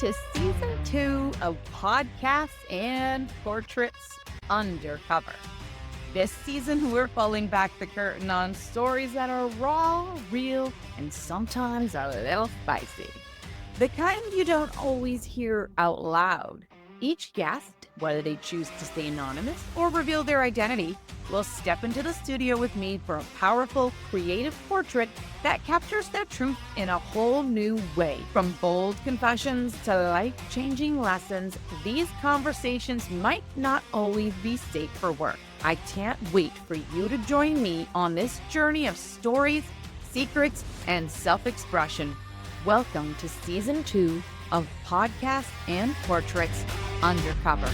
to season 2 of Podcasts and Portraits Undercover. This season, we're pulling back the curtain on stories that are raw, real, and sometimes a little spicy. The kind you don't always hear out loud. Each guest, whether they choose to stay anonymous or reveal their identity, will step into the studio with me for a powerful, creative portrait that captures their truth in a whole new way. From bold confessions to life-changing lessons, these conversations might not always be safe for work. I can't wait for you to join me on this journey of stories, secrets, and self-expression. Welcome to Season 2 of Podcasts and Portraits Undercover.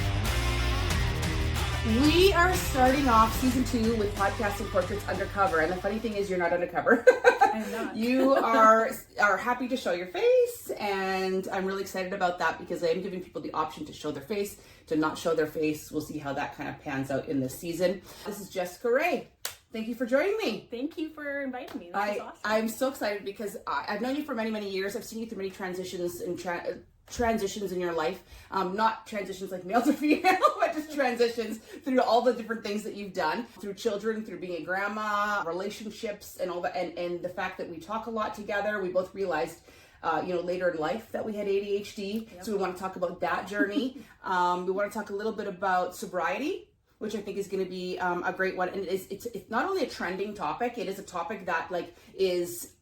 We are starting off Season 2 with Podcasts and Portraits Undercover, and the funny thing is you're not undercover. I'm not. You are happy to show your face, and I'm really excited about that because I am giving people the option to show their face, to not show their face. We'll see how that kind of pans out in this season. This is Jessica Rae. Thank you for joining me. Thank you for inviting me. This is awesome. I'm so excited because I've known you for many, many years. I've seen you through many transitions and transitions in your life, not transitions like male to female, but just transitions through all the different things that you've done, through children, through being a grandma, relationships, and all that, and the fact that we talk a lot together. We both realized later in life that we had ADHD. Yep. So we want to talk about that journey. We want to talk a little bit about sobriety, which I think is going to be a great one. And it's not only a trending topic, it is a topic that is,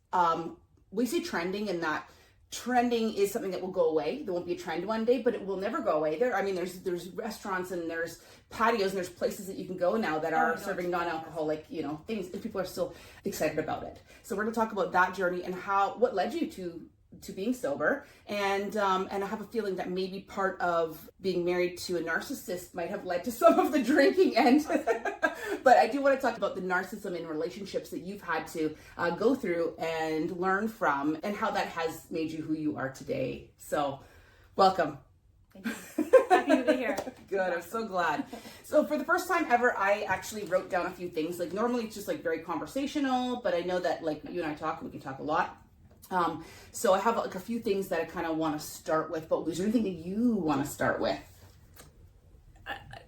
we say trending in that trending is something that will go away. There won't be a trend one day, but it will never go away. There's restaurants and there's patios and there's places that you can go now that are serving non-alcoholic, things, and people are still excited about it. So we're going to talk about that journey and what led you to being sober, and I have a feeling that maybe part of being married to a narcissist might have led to some of the drinking end. But I do want to talk about the narcissism in relationships that you've had to go through and learn from, and how that has made you who you are today. So, welcome. Thank you. Happy to be here. Good, I'm so glad. So for the first time ever, I actually wrote down a few things. Like normally it's just like very conversational, but I know that like you and I talk, we can talk a lot. So I have like a few things that I kind of want to start with, but is there anything that you want to start with?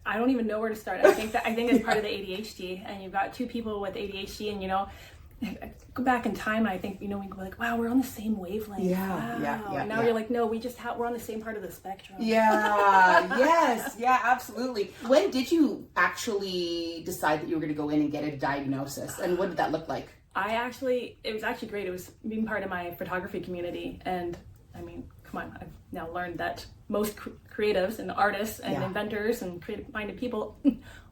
I don't even know where to start. I think it's part of the ADHD, and you've got two people with ADHD, and go back in time, and I think we go like, wow, we're on the same wavelength. Yeah. And now you're like, no, we're on the same part of the spectrum. Yeah. Yes. Yeah. Absolutely. When did you actually decide that you were going to go in and get a diagnosis, and what did that look like? It was actually great. It was being part of my photography community, and I mean, come on, I've now learned that most creatives and artists and inventors and creative-minded people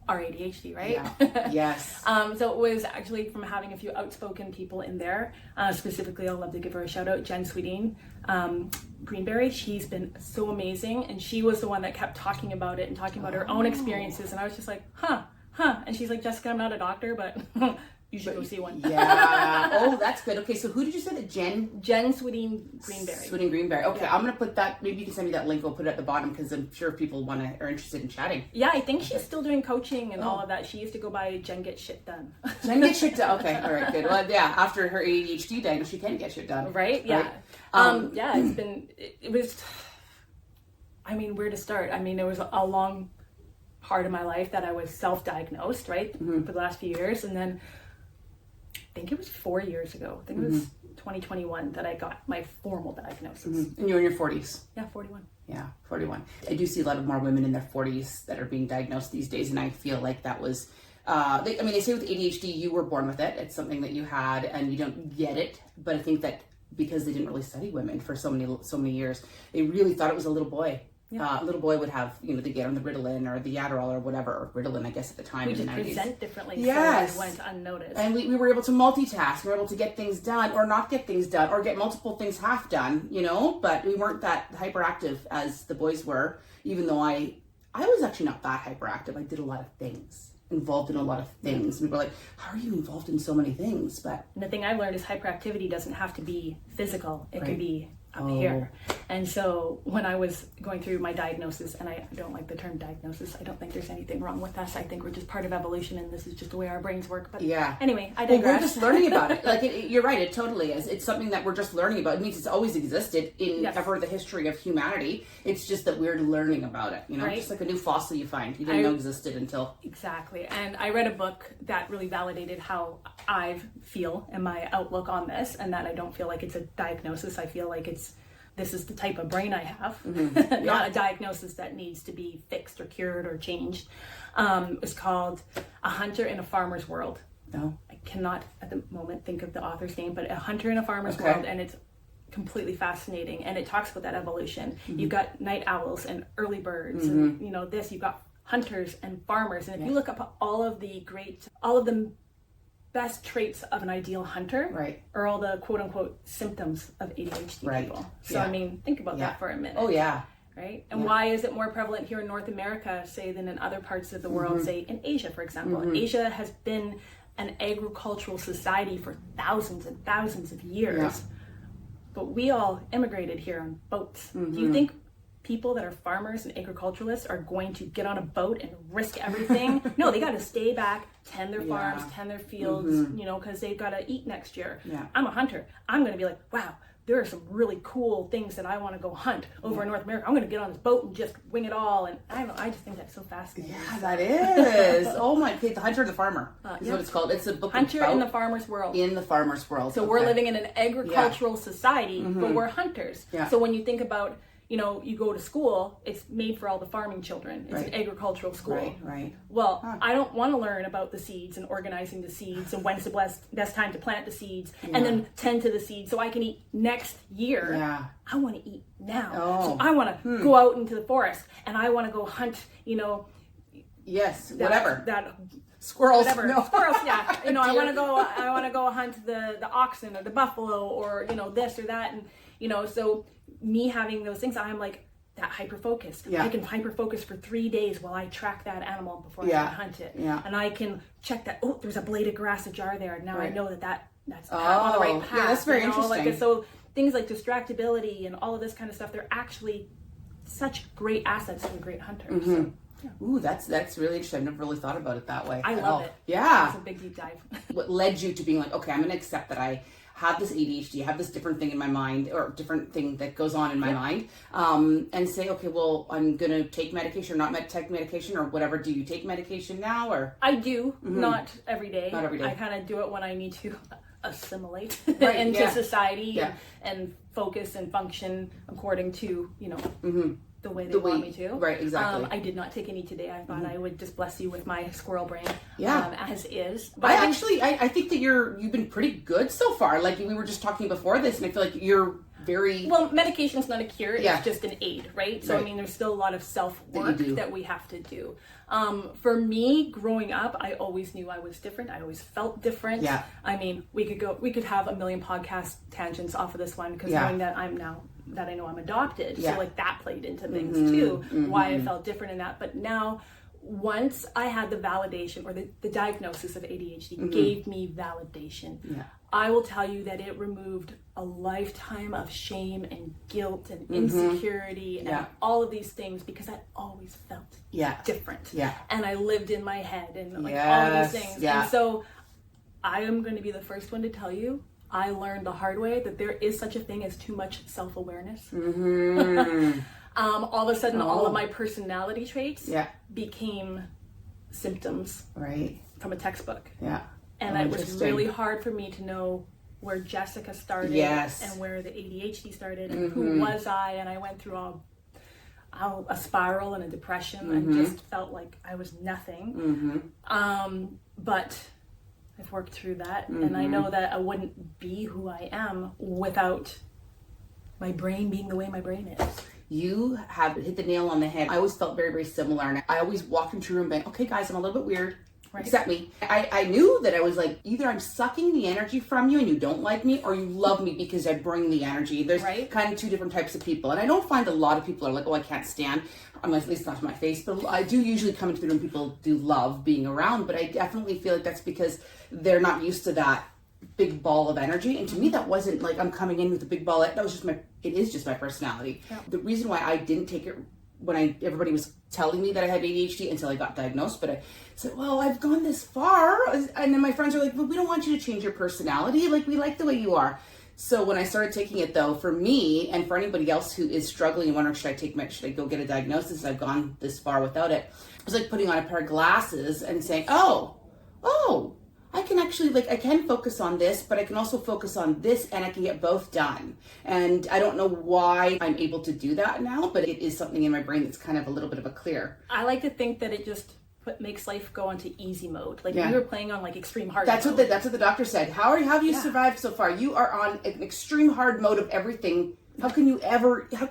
are ADHD, right? Yeah. Yes. So it was actually from having a few outspoken people in there. Specifically, I'd love to give her a shout out, Jen Sweeting Greenberry. She's been so amazing, and she was the one that kept talking about it and talking about her own experiences, and I was just like, huh. And she's like, Jessica, I'm not a doctor, but you should go see one. Yeah. Oh, that's good. Okay, so who did you say that? Jen Sweeting Greenberry. Sweeting Greenberry. Okay, yeah. I'm going to put that, maybe you can send me that link, we'll put it at the bottom, because I'm sure people are interested in chatting. Yeah, I think she's still doing coaching and all of that. She used to go by Jen Get Shit Done. Jen Get Shit Done. Okay, all right, good. Well, yeah, after her ADHD diagnosis, she can get shit done. Right? Yeah. It was, where to start? It was a long part of my life that I was self-diagnosed, right? Mm-hmm. For the last few years, and then I think it was 4 years ago. I think it was 2021 that I got my formal diagnosis. Mm-hmm. And you're in your 40s? Yeah, 41. Yeah, 41. I do see a lot of more women in their 40s that are being diagnosed these days, and I feel like that was, they say with ADHD, you were born with it. It's something that you had, and you don't get it. But I think that because they didn't really study women for so many years, they really thought it was a little boy. Yeah. A little boy would have, they get on the Ritalin or the Adderall or whatever, or Ritalin, I guess, at the time. We in the just 90s. present differently, yes. So it went unnoticed. And we were able to multitask. We were able to get things done or not get things done or get multiple things half done, but we weren't that hyperactive as the boys were, even though I was actually not that hyperactive. I did a lot of things, involved in a lot of things. And we were like, how are you involved in so many things? But and the thing I've learned is hyperactivity doesn't have to be physical. It can be up here. And so when I was going through my diagnosis, and I don't like the term diagnosis, I don't think there's anything wrong with us. I think we're just part of evolution, and this is just the way our brains work. But anyway, I digress. Well, we're just learning about it. Like, you're right, it totally is. It's something that we're just learning about. It means it's always existed in ever the history of humanity. It's just that we're learning about it, you know, just like a new fossil you find. You didn't know existed until. Exactly. And I read a book that really validated how I feel and my outlook on this, and that I don't feel like it's a diagnosis. I feel like this is the type of brain I have, not a diagnosis that needs to be fixed or cured or changed. It's called A Hunter in a Farmer's World. No. I cannot at the moment think of the author's name, but A Hunter in a Farmer's World, and it's completely fascinating. And it talks about that evolution. You've got night owls and early birds, and you know, you've got hunters and farmers. And if you look up all of the best traits of an ideal hunter, are all the quote unquote symptoms of ADHD people. So I mean, think about that for a minute. Oh yeah. Right? And why is it more prevalent here in North America, say, than in other parts of the world, say in Asia, for example? Asia has been an agricultural society for thousands and thousands of years. But we all immigrated here on boats. Do you think people that are farmers and agriculturalists are going to get on a boat and risk everything? No, they got to stay back, tend their farms, tend their fields, you know, because they've got to eat next year. I'm a hunter. I'm going to be like, wow, there are some really cool things that I want to go hunt over in North America. I'm going to get on this boat and just wing it all. And I don't know, I just think that's so fascinating. Yeah, that is. Oh my, the Hunter and the Farmer is what it's called. It's a book Hunter in the Farmer's World. In the Farmer's World. So we're living in an agricultural society, but we're hunters. So when you think about, you know, you go to school, it's made for all the farming children. It's an agricultural school. Well, I don't want to learn about the seeds and organizing the seeds and when's the best time to plant the seeds and then tend to the seeds so I can eat next year. I want to eat now. So I want to go out into the forest and I want to go hunt, you know. Squirrels. Squirrels, You know, I want to go hunt the oxen or the buffalo or, you know, this or that. And, you know, so me having those things, I'm like that hyper focused. I can hyper focus for 3 days while I track that animal before I hunt it. And I can check that, oh, there's a blade of grass ajar there. Now I know that's on the right path. Yeah, that's very interesting. Like, so things like distractibility and all of this kind of stuff, they're actually such great assets to a great hunter. So, ooh, that's really interesting. I've never really thought about it that way. I love it. Yeah. It's a big deep dive. What led you to being like, okay, I'm going to accept that I have this ADHD, have this different thing in my mind, or different thing that goes on in my mind, and say, okay, well, I'm going to take medication or not take medication or whatever. Do you take medication now? Or I do, not every day. Not every day. I kind of do it when I need to assimilate into society and focus and function according to, you know, the way they want me to. Right, exactly. I did not take any today. I thought I would just bless you with my squirrel brain as is. But I think that you've been pretty good so far. Like we were just talking before this, and I feel like you're very... Well, medication's not a cure. It's just an aid, right? So, I mean, there's still a lot of self-work that we have to do. For me, growing up, I always knew I was different. I always felt different. I mean, we could have a million podcast tangents off of this one because knowing that I know I'm adopted. So like that played into things too, why I felt different in that. But now, once I had the validation or the diagnosis of ADHD gave me validation, I will tell you that it removed a lifetime of shame and guilt and insecurity and all of these things because I always felt different. And I lived in my head and like all of these things. And so I am going to be the first one to tell you, I learned the hard way that there is such a thing as too much self-awareness. All of a sudden, all of my personality traits became symptoms from a textbook. And it was really hard for me to know where Jessica started and where the ADHD started and who was I. And I went through a spiral and a depression and just felt like I was nothing. But I've worked through that, and I know that I wouldn't be who I am without my brain being the way my brain is. You have hit the nail on the head. I always felt very, very similar, and I always walked into a room being, okay, guys, I'm a little bit weird. Accept me. I knew that I was like, either I'm sucking the energy from you and you don't like me, or you love me because I bring the energy. There's kind of two different types of people. And I don't find a lot of people are like, oh, I can't stand, at least not to my face, but I do usually come into the room, people do love being around, but I definitely feel like that's because they're not used to that big ball of energy. And to me, that wasn't like I'm coming in with a big ball. That was just it is just my personality. Yeah. The reason why I didn't take it when everybody was telling me that I had ADHD until I got diagnosed, but I said, well, I've gone this far. And then my friends are like, well, we don't want you to change your personality. Like, we like the way you are. So when I started taking it, though, for me and for anybody else who is struggling and wondering, should I go get a diagnosis? I've gone this far without it. It was like putting on a pair of glasses and saying, oh, I can actually, like, I can focus on this, but I can also focus on this, and I can get both done. And I don't know why I'm able to do that now, but it is something in my brain that's kind of a little bit of a clear. I like to think that it just makes life go onto easy mode. Like, we were playing on, like, extreme hard mode. That's what the doctor said. How have you survived so far? You are on an extreme hard mode of everything. How can you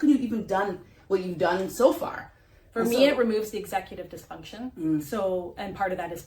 even done what you've done so far? For me, it removes the executive dysfunction. So, and part of that is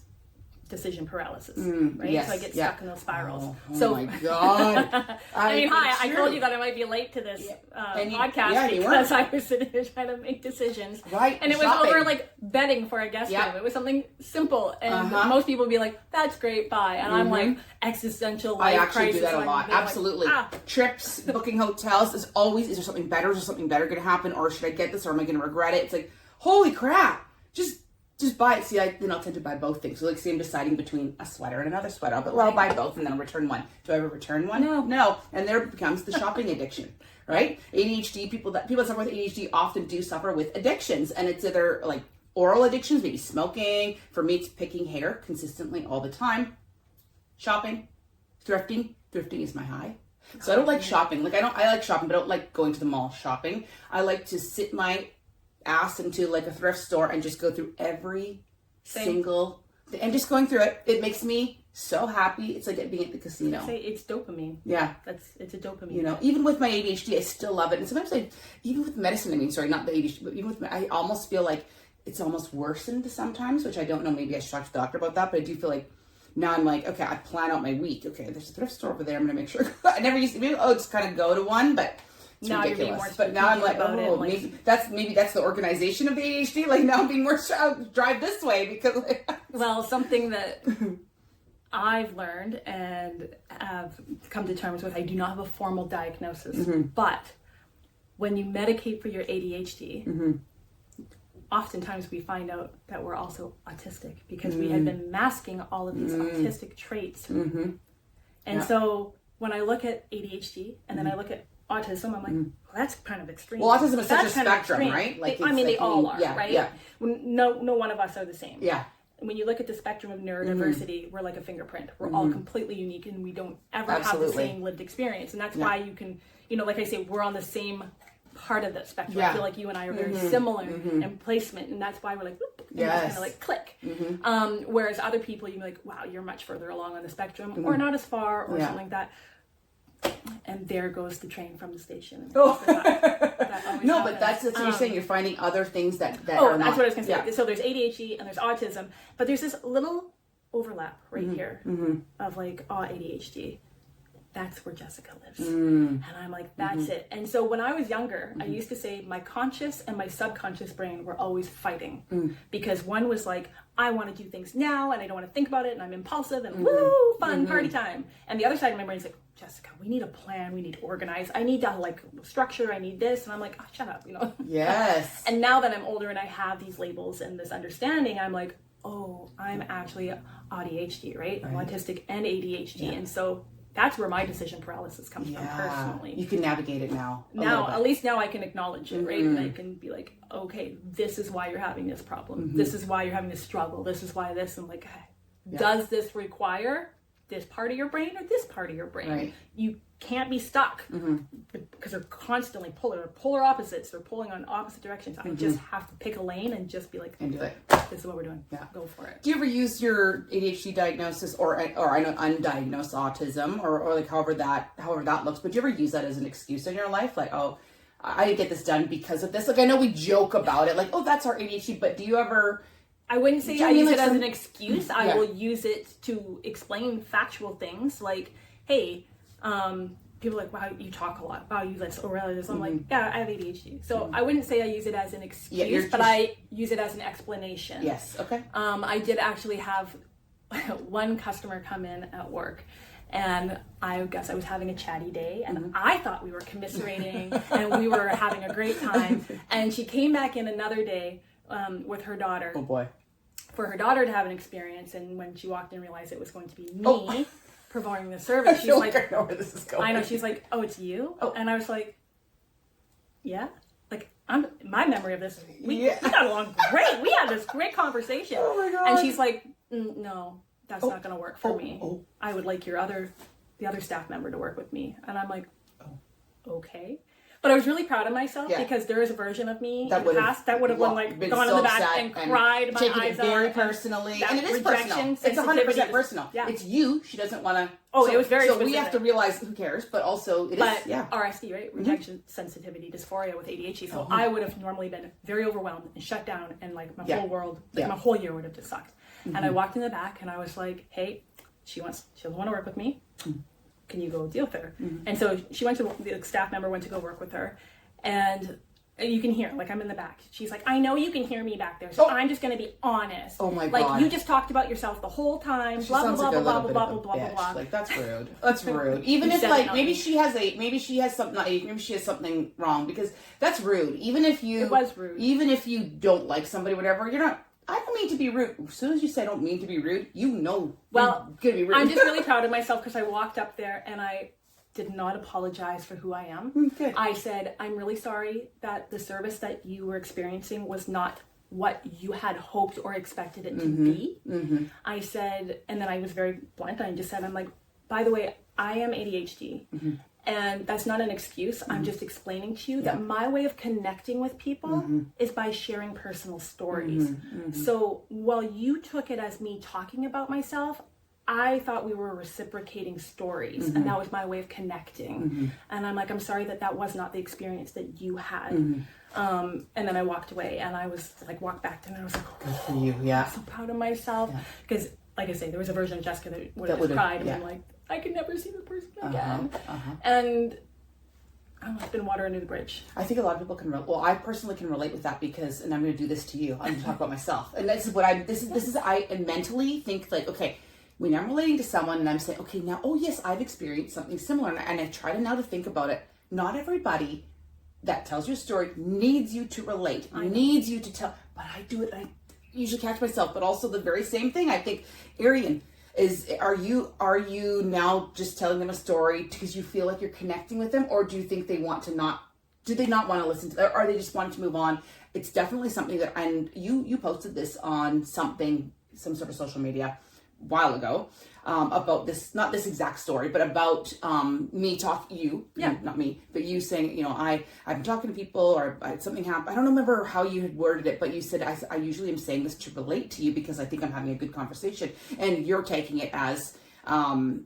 decision paralysis, right? Yes, so I get stuck in those spirals. Oh my God. I told you that I might be late to this podcast because I was sitting there trying to make decisions. Right. And it was over like betting for a guest room. It was something simple. And most people would be like, that's great, bye. And I'm like, existential life crisis. I actually do that a lot. Absolutely. Like, trips, booking hotels is always, is there something better? Is there something better going to happen? Or should I get this? Or am I going to regret it? It's like, holy crap. Just buy it. See, then I'll tend to buy both things. So like, say I'm deciding between a sweater and another sweater, but I'll buy both and then I'll return one. Do I ever return one? No. And there becomes the shopping addiction, right? ADHD, people that suffer with ADHD often do suffer with addictions, and it's either like oral addictions, maybe smoking. For me, it's picking hair consistently all the time. Shopping, thrifting. Thrifting is my high. So I don't like shopping. I like shopping, but I don't like going to the mall shopping. I like to sit my ass into like a thrift store and just go through every single thing, and just going through it. It makes me so happy. It's like being at the casino. It's dopamine. Yeah. It's a dopamine. You know, even with my ADHD, I still love it. And sometimes even with medicine, not the ADHD, but even with I almost feel like it's almost worsened sometimes, which I don't know. Maybe I should talk to the doctor about that, but I do feel like now I'm like, okay, I plan out my week. Okay, there's a thrift store over there. I'm going to make sure. I never used to just kind of go to one, but it's now ridiculous. You're being more but now I'm like, maybe that's the organization of the ADHD. Like, now I'm being more drive this way because. Well, something that I've learned and have come to terms with, I do not have a formal diagnosis, but when you medicate for your ADHD, oftentimes we find out that we're also autistic because we have been masking all of these autistic traits. And so when I look at ADHD and then I look at autism, I'm like, well, that's kind of extreme. Well, autism is such a spectrum, right? They all are, right? Yeah. No one of us are the same. Yeah. When you look at the spectrum of neurodiversity, we're like a fingerprint. We're all completely unique, and we don't ever have the same lived experience. And that's why you can, like I say, we're on the same part of the spectrum. I feel like you and I are very similar in placement, and that's why we're like, whoop, and just kind of like click. Whereas other people, you be like, wow, you're much further along on the spectrum, or not as far, or something like that. And there goes the train from the station. No, but that's what you're saying. You're finding other things that are that's not. what I was going to say. So there's ADHD and there's autism, but there's this little overlap right here of like, ADHD. That's where Jessica lives. And I'm like, that's it. And so when I was younger, I used to say my conscious and my subconscious brain were always fighting because one was like, I want to do things now and I don't want to think about it and I'm impulsive and woo, fun, party time. And the other side of my brain is like, Jessica, we need a plan, we need to organize, I need to like structure, I need this. And I'm like, shut up, Yes. And now that I'm older and I have these labels and this understanding, I'm like, I'm actually ADHD, right? I'm autistic and ADHD. And so that's where my decision paralysis comes from personally. You can navigate it now. At least now I can acknowledge it, right? And I can be like, okay, this is why you're having this problem. This is why you're having this struggle. This is why this. I'm like, does this require this part of your brain or this part of your brain? Right. You can't be stuck because they're constantly polar opposites. They're pulling on opposite directions. I just have to pick a lane and just be like, and do it. This is what we're doing. Yeah. Go for it. Do you ever use your ADHD diagnosis or I know undiagnosed autism or like however that looks, but do you ever use that as an excuse in your life? Like, I didn't get this done because of this. Like, I know we joke about it, like, that's our ADHD, but do you ever? I wouldn't say I use it as an excuse. I will use it to explain factual things like, hey, people are like, wow, you talk a lot. Wow, you this or this. I'm like, yeah, I have ADHD. So I wouldn't say I use it as an excuse, but I use it as an explanation. Yes, okay. I did actually have one customer come in at work And I guess I was having a chatty day, and I thought we were commiserating and we were having a great time. And she came back in another day with her daughter. Oh boy. For her daughter to have an experience, and when she walked in and realized it was going to be me performing the service, she's like, I know where this is going. I know, she's like, oh, it's you? Oh. And I was like, yeah. Like, my memory of this, we got along great. We had this great conversation. Oh my God. And she's like, no, that's not going to work for me. I would like the other staff member to work with me. And I'm like, okay. But I was really proud of myself because there is a version of me in the past that would have gone in the back and cried my eyes out. Taken it very personally. And it is personal. It's 100% personal. Yeah. It's you. She doesn't want to. It was very specific. So we have to realize who cares, but also it is. RSD, right? Rejection sensitivity dysphoria with ADHD. So I would have normally been very overwhelmed and shut down, and like my whole world, like my whole year would have just sucked. And I walked in the back and I was like, hey, she doesn't want to work with me. Can you go deal with her? And so the staff member went to go work with her, and you can hear, like, I'm in the back. She's like, I know you can hear me back there, so I'm just going to be honest. Oh my God. Like, you just talked about yourself the whole time, blah, blah, blah, blah, blah, blah, blah, blah, blah, blah. Like, that's rude. That's rude. Even if, like, maybe she has something wrong, because that's rude. Even if you... It was rude. Even if you don't like somebody, whatever, you're not... I don't mean to be rude. As soon as you say I don't mean to be rude, you know you're going to be rude. I'm just really proud of myself because I walked up there and I did not apologize for who I am. Good. I said, I'm really sorry that the service that you were experiencing was not what you had hoped or expected it to be. I said, and then I was very blunt. I just said, I'm like, by the way, I am ADHD. And that's not an excuse. I'm just explaining to you that my way of connecting with people is by sharing personal stories. So while you took it as me talking about myself, I thought we were reciprocating stories, and that was my way of connecting. And I'm like, I'm sorry that was not the experience that you had. And then I walked away, and I was like, walked back to me, and I was like, good for you, I'm so proud of myself. Because, like I say, there was a version of Jessica that would have cried, and I'm like, I could never see the person again. And I don't know, it's been water under the bridge. I think a lot of people can I personally can relate with that, because, and I'm going to do this to you, I'm going to talk about myself. And this is what I mentally think, like, okay, when I'm relating to someone and I'm saying, okay, now, yes, I've experienced something similar, and I try to think about it. Not everybody that tells your story needs you to relate, needs you to tell, but I do it, I usually catch myself, but also the very same thing. I think, Ariane, are you now just telling them a story because you feel like you're connecting with them, or do you think do they not want to listen to that, or they just want to move on? It's definitely something that, and you posted this on some sort of social media a while ago, about this, not this exact story, but about not me, but you saying, I've been talking to people, or something happened. I don't remember how you had worded it, but you said, I usually am saying this to relate to you because I think I'm having a good conversation, and you're taking it as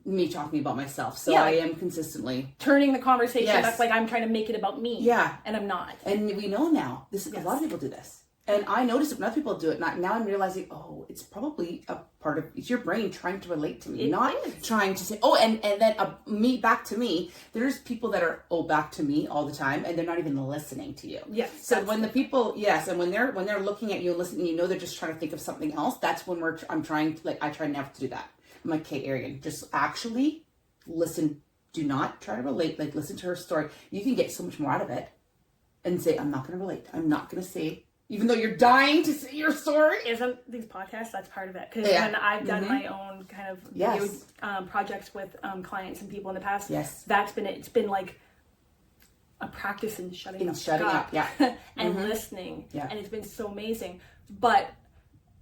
me talking about myself. So I am consistently turning the conversation back, like I'm trying to make it about me. Yeah. And I'm not. And we know now, a lot of people do this. And I notice it when other people do it. Now I'm realizing, it's probably a part of, it's your brain trying to relate to me, trying to say, and then me back to me. There's people that are, back to me all the time, and they're not even listening to you. Yes. So when the people, and when they're looking at you and listening, they're just trying to think of something else. That's when I'm trying to, I try never to do that. I'm like, okay, Ariane, just actually listen. Do not try to relate. Like, listen to her story. You can get so much more out of it, and say, I'm not going to relate. I'm not going to say. Even though you're dying to say your story. Isn't these podcasts, that's part of it. Because when I've done my own kind of video, projects with clients and people in the past, that's been it. It's been like a practice in shutting up. And listening. Yeah. And it's been so amazing. But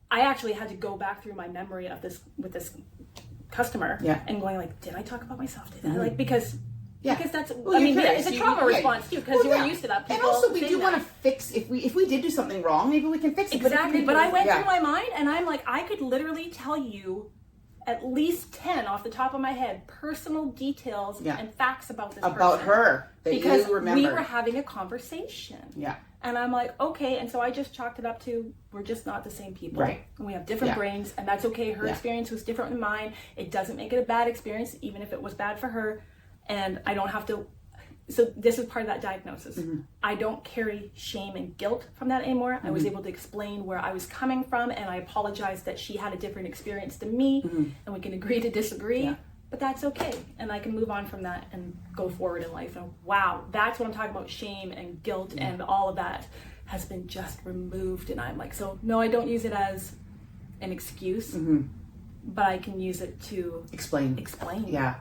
I actually had to go back through my memory of this with this customer and going like, did I talk about myself? Did I? Like, because that's, it's a trauma response too, because you were used to that. And also, we do want to fix, if we did do something wrong, maybe we can fix it. Exactly, but I went through my mind, and I'm like, I could literally tell you at least 10 off the top of my head, personal details and facts about this person. About her, that because you remember. We were having a conversation. Yeah. And I'm like, okay, and so I just chalked it up to, we're just not the same people. Right. And we have different brains, and that's okay. Her experience was different than mine. It doesn't make it a bad experience, even if it was bad for her. And I don't have to, so this is part of that diagnosis. I don't carry shame and guilt from that anymore. I was able to explain where I was coming from, and I apologized that she had a different experience than me, and we can agree to disagree. but that's okay. And I can move on from that and go forward in life. And wow, that's what I'm talking about. Shame and guilt and all of that has been just removed. And I'm like, so no, I don't use it as an excuse, but I can use it to Explain. Yeah.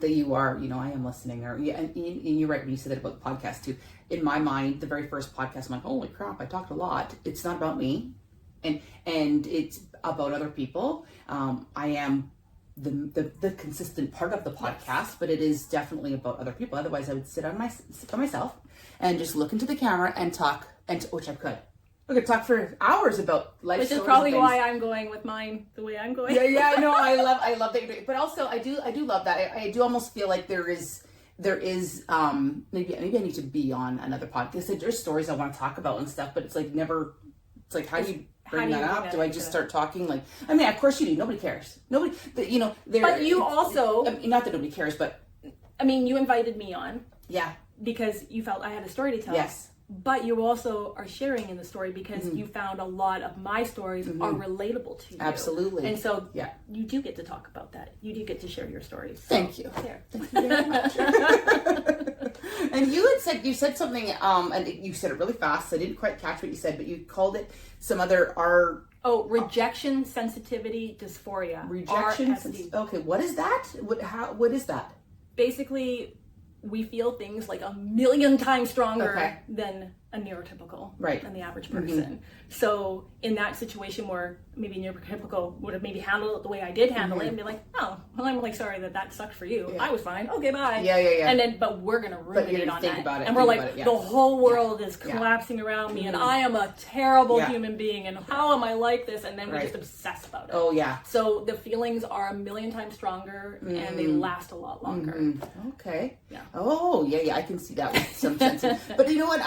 That you are, I am listening. Or and you're right when you said that about the podcast too. In my mind, the very first podcast, I'm like, holy crap, I talked a lot. It's not about me, and it's about other people. I am the consistent part of the podcast, but it is definitely about other people. Otherwise, I would sit by myself and just look into the camera and talk, which I could. We could talk for hours about life Which stories. is probably why I'm going with mine the way I'm going. Yeah, no, I love that you're doing it. But also I do love that. I do almost feel like there is maybe I need to be on another podcast. There's stories I want to talk about and stuff, but it's like how do you bring that up? Do I just start talking like, I mean, of course you do. Nobody cares. Nobody, but you also, not that nobody cares, but I mean, you invited me on. Yeah. Because you felt I had a story to tell. Yes. But you also are sharing in the story because you found a lot of my stories are relatable to you. Absolutely. And so you do get to talk about that. You do get to share your stories. So, Thank you. There. Thank you very much. And you said something, and you said it really fast, so I didn't quite catch what you said, but you called it some other rejection, sensitivity, dysphoria. Rejection. Okay, what is that? What is that? Basically, we feel things like a million times stronger than a neurotypical, than the average person. So in that situation where maybe neurotypical would have maybe handled it the way I did handle it and be like, oh, well, I'm like, sorry that sucked for you. I was fine. Okay, bye. Yeah. And then, but we're going to ruminate on that. About it, and we're like, the whole world is collapsing around me and I am a terrible human being and how am I like this? And then we just obsess about it. Oh, yeah. So the feelings are a million times stronger and they last a lot longer. Okay. Yeah. Oh, yeah. I can see that with some sense. But you know what?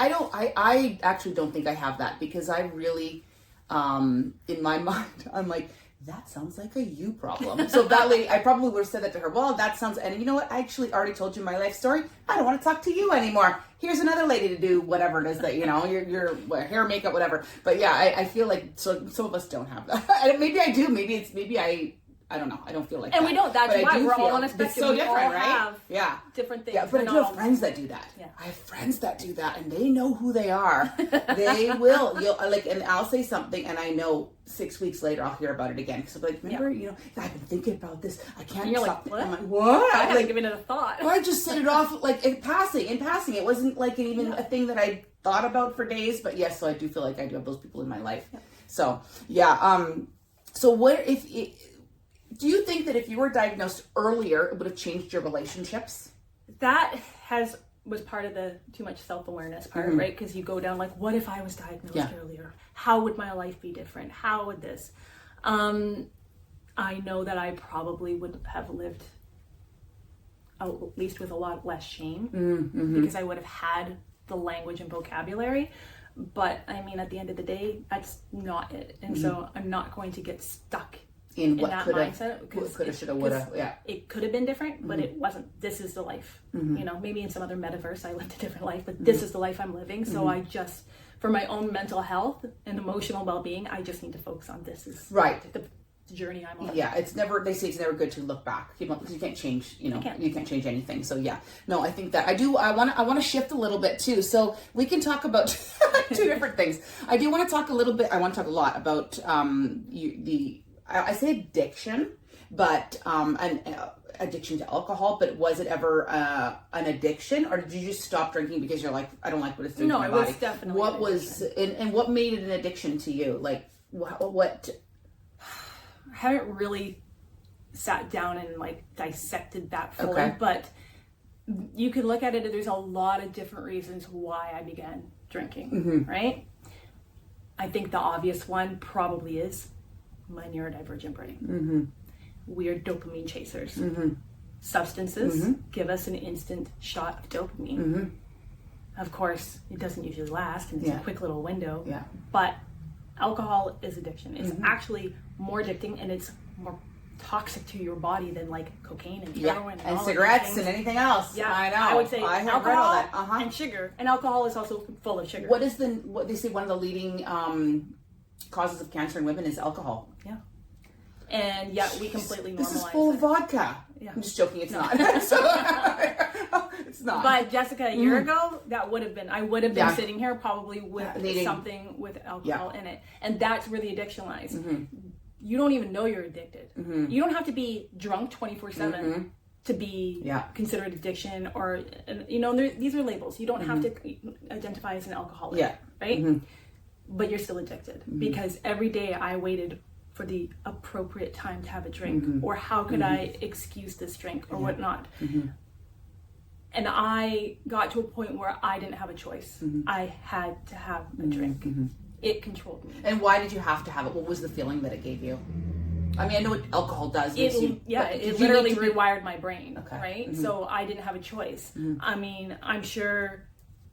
I actually don't think I have that because I really, in my mind, I'm like, that sounds like a you problem. So that lady, I probably would have said that to her. Well, that sounds, and you know what? I actually already told you my life story. I don't want to talk to you anymore. Here's another lady to do whatever it is that, your hair, makeup, whatever. But yeah, I feel like some of us don't have that. Maybe I do. Maybe I don't know. I don't feel like and that. we don't. That's but why we're all on a spectrum. It's so different, we all right? have different things. Yeah, but I do have friends that do that. Yeah. I have friends that do that, and they know who they are. They will. And I'll say something, and I know 6 weeks later I'll hear about it again. Because I'm like, remember, I've been thinking about this. I can't stop. Like, what? I'm like, what? I haven't given it a thought. I just said it off like in passing. It wasn't like even a thing that I thought about for days. But yes, so I do feel like I do have those people in my life. Yeah. So yeah. So what if? Do you think that if you were diagnosed earlier, it would have changed your relationships? That was part of the too much self-awareness part, right? Because you go down like, what if I was diagnosed earlier? How would my life be different? How would this? I know that I probably would have lived at least with a lot less shame because I would have had the language and vocabulary. But I mean, at the end of the day, that's not it. And so I'm not going to get stuck in what that mindset. What coulda, shoulda, woulda, it could have been different, but it wasn't. This is the life. Maybe in some other metaverse I lived a different life, but this is the life I'm living. So I just, for my own mental health and emotional well-being, I just need to focus on this is the journey I'm on. Yeah, they say it's never good to look back. You can't change, you can't change anything. So yeah, no, I think that I want to shift a little bit too. So we can talk about two different things. I do want to talk a little bit. I want to talk a lot about I say addiction, but an addiction to alcohol. But was it ever an addiction, or did you just stop drinking because you're like, I don't like what it's doing to my body? No, it was definitely. What was and what made it an addiction to you? Like what? I haven't really sat down and like dissected that fully, but you could look at it. There's a lot of different reasons why I began drinking. Right? I think the obvious one probably is my neurodivergent brain. We're dopamine chasers. Substances give us an instant shot of dopamine. Of course, it doesn't usually last, and it's a quick little window. But alcohol is addiction. It's actually more addicting, and it's more toxic to your body than like cocaine and heroin and all cigarettes and anything else. Yeah, I know. I would say I have alcohol read all that. and sugar. And alcohol is also full of sugar. What they say one of the leading causes of cancer in women is alcohol. Yeah. And yet we completely normalize this is full of vodka. Yeah. I'm just joking, it's not. It's not. But Jessica, a year ago, I would have been sitting here probably with needing something with alcohol in it. And that's where the addiction lies. You don't even know you're addicted. You don't have to be drunk 24/7 to be considered addiction, or, you know, these are labels. You don't have to identify as an alcoholic, right? But you're still addicted because every day I waited for the appropriate time to have a drink, or how could I excuse this drink or whatnot. And I got to a point where I didn't have a choice. I had to have a drink. It controlled me. And why did you have to have it? What was the feeling that it gave you? I mean, I know what alcohol does. It literally rewired my brain, right? So I didn't have a choice. I mean, I'm sure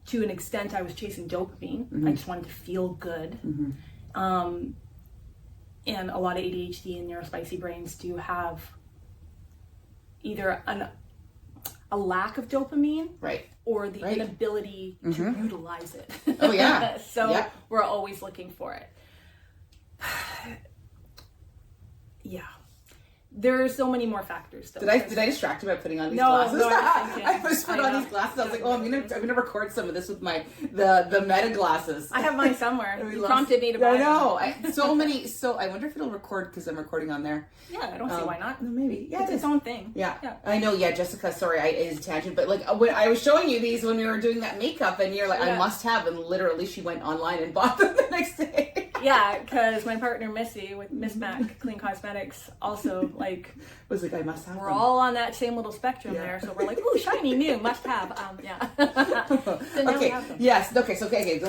to an extent I was chasing dopamine. I just wanted to feel good. And a lot of ADHD and neurospicy brains do have either a lack of dopamine, or the inability to utilize it. Oh yeah. So we're always looking for it. Yeah. There are so many more factors, though. Did I distract you by putting on these glasses? No, I just put on these glasses. I was like, oh, I'm gonna record some of this with the Meta glasses. I have mine somewhere. You prompted me to buy them. I wonder if it'll record because I'm recording on there. Yeah, I don't see why not. Maybe. Yeah, it's its own thing. Yeah. I know. Yeah, Jessica. Sorry, it is a tangent, but like when I was showing you these when we were doing that makeup, and you're like, I must have, and literally she went online and bought them the next day. Yeah, because my partner Missy with Miss Mac Clean Cosmetics also was like, I must have. We're all on that same little spectrum there, so we're like, ooh, shiny, new, must have. Okay. Yes. Okay. So okay.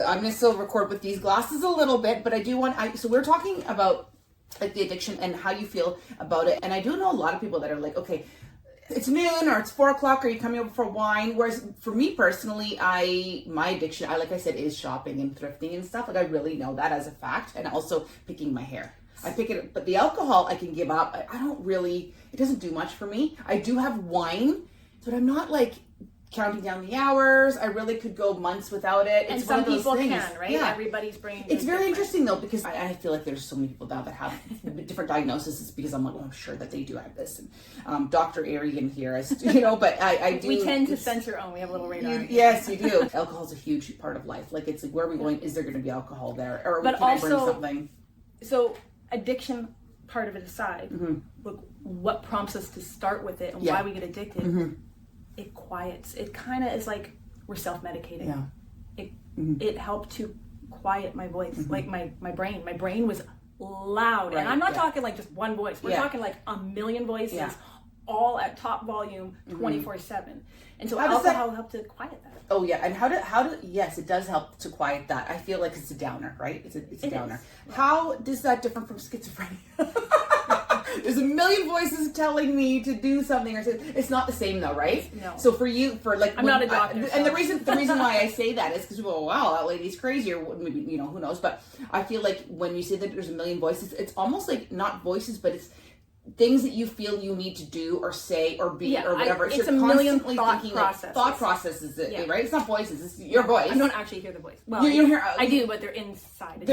I'm gonna still record with these glasses a little bit, but I do want. So we're talking about like the addiction and how you feel about it, and I do know a lot of people that are like, okay, it's noon or it's 4 o'clock, or you coming over for wine. Whereas for me personally, my addiction, like I said, is shopping and thrifting and stuff. Like I really know that as a fact, and also picking my hair. I pick it, but the alcohol I can give up. I don't really, it doesn't do much for me. I do have wine, but I'm not like counting down the hours. I really could go months without it. And some people can, right? Yeah. Everybody's brain. It's very interesting though, because I feel like there's so many people now that have different diagnoses, because I'm like, well, I'm sure that they do have this. And Dr. Ariane here, but I do. We tend to sense our own. We have a little radar. Yes, you do. Alcohol is a huge part of life. Like it's like, where are we going? Is there going to be alcohol there? Or can I bring something? So addiction part of it aside, look, what prompts us to start with it and why we get addicted, it quiets. It kind of is like we're self-medicating. It helped to quiet my voice, like my brain. My brain was loud, and I'm not talking like just one voice. We're talking like a million voices, all at top volume, 24/7. And so alcohol helped to quiet that. Oh yeah, and how do yes, it does help to quiet that. I feel like it's a downer, right? It's a downer. How does that differ from schizophrenia? There's a million voices telling me to do something, or it's not the same though, right? No. So for you, I'm not a doctor, and the reason why I say that is because people go, wow, that lady's crazy, or maybe who knows. But I feel like when you say that there's a million voices, it's almost like not voices, but it's things that you feel you need to do or say or be or whatever. It's a million thought processes. Thought processes, right? It's not voices. It's your voice. I don't actually hear the voice. Well, you don't hear. I do, but they're inside.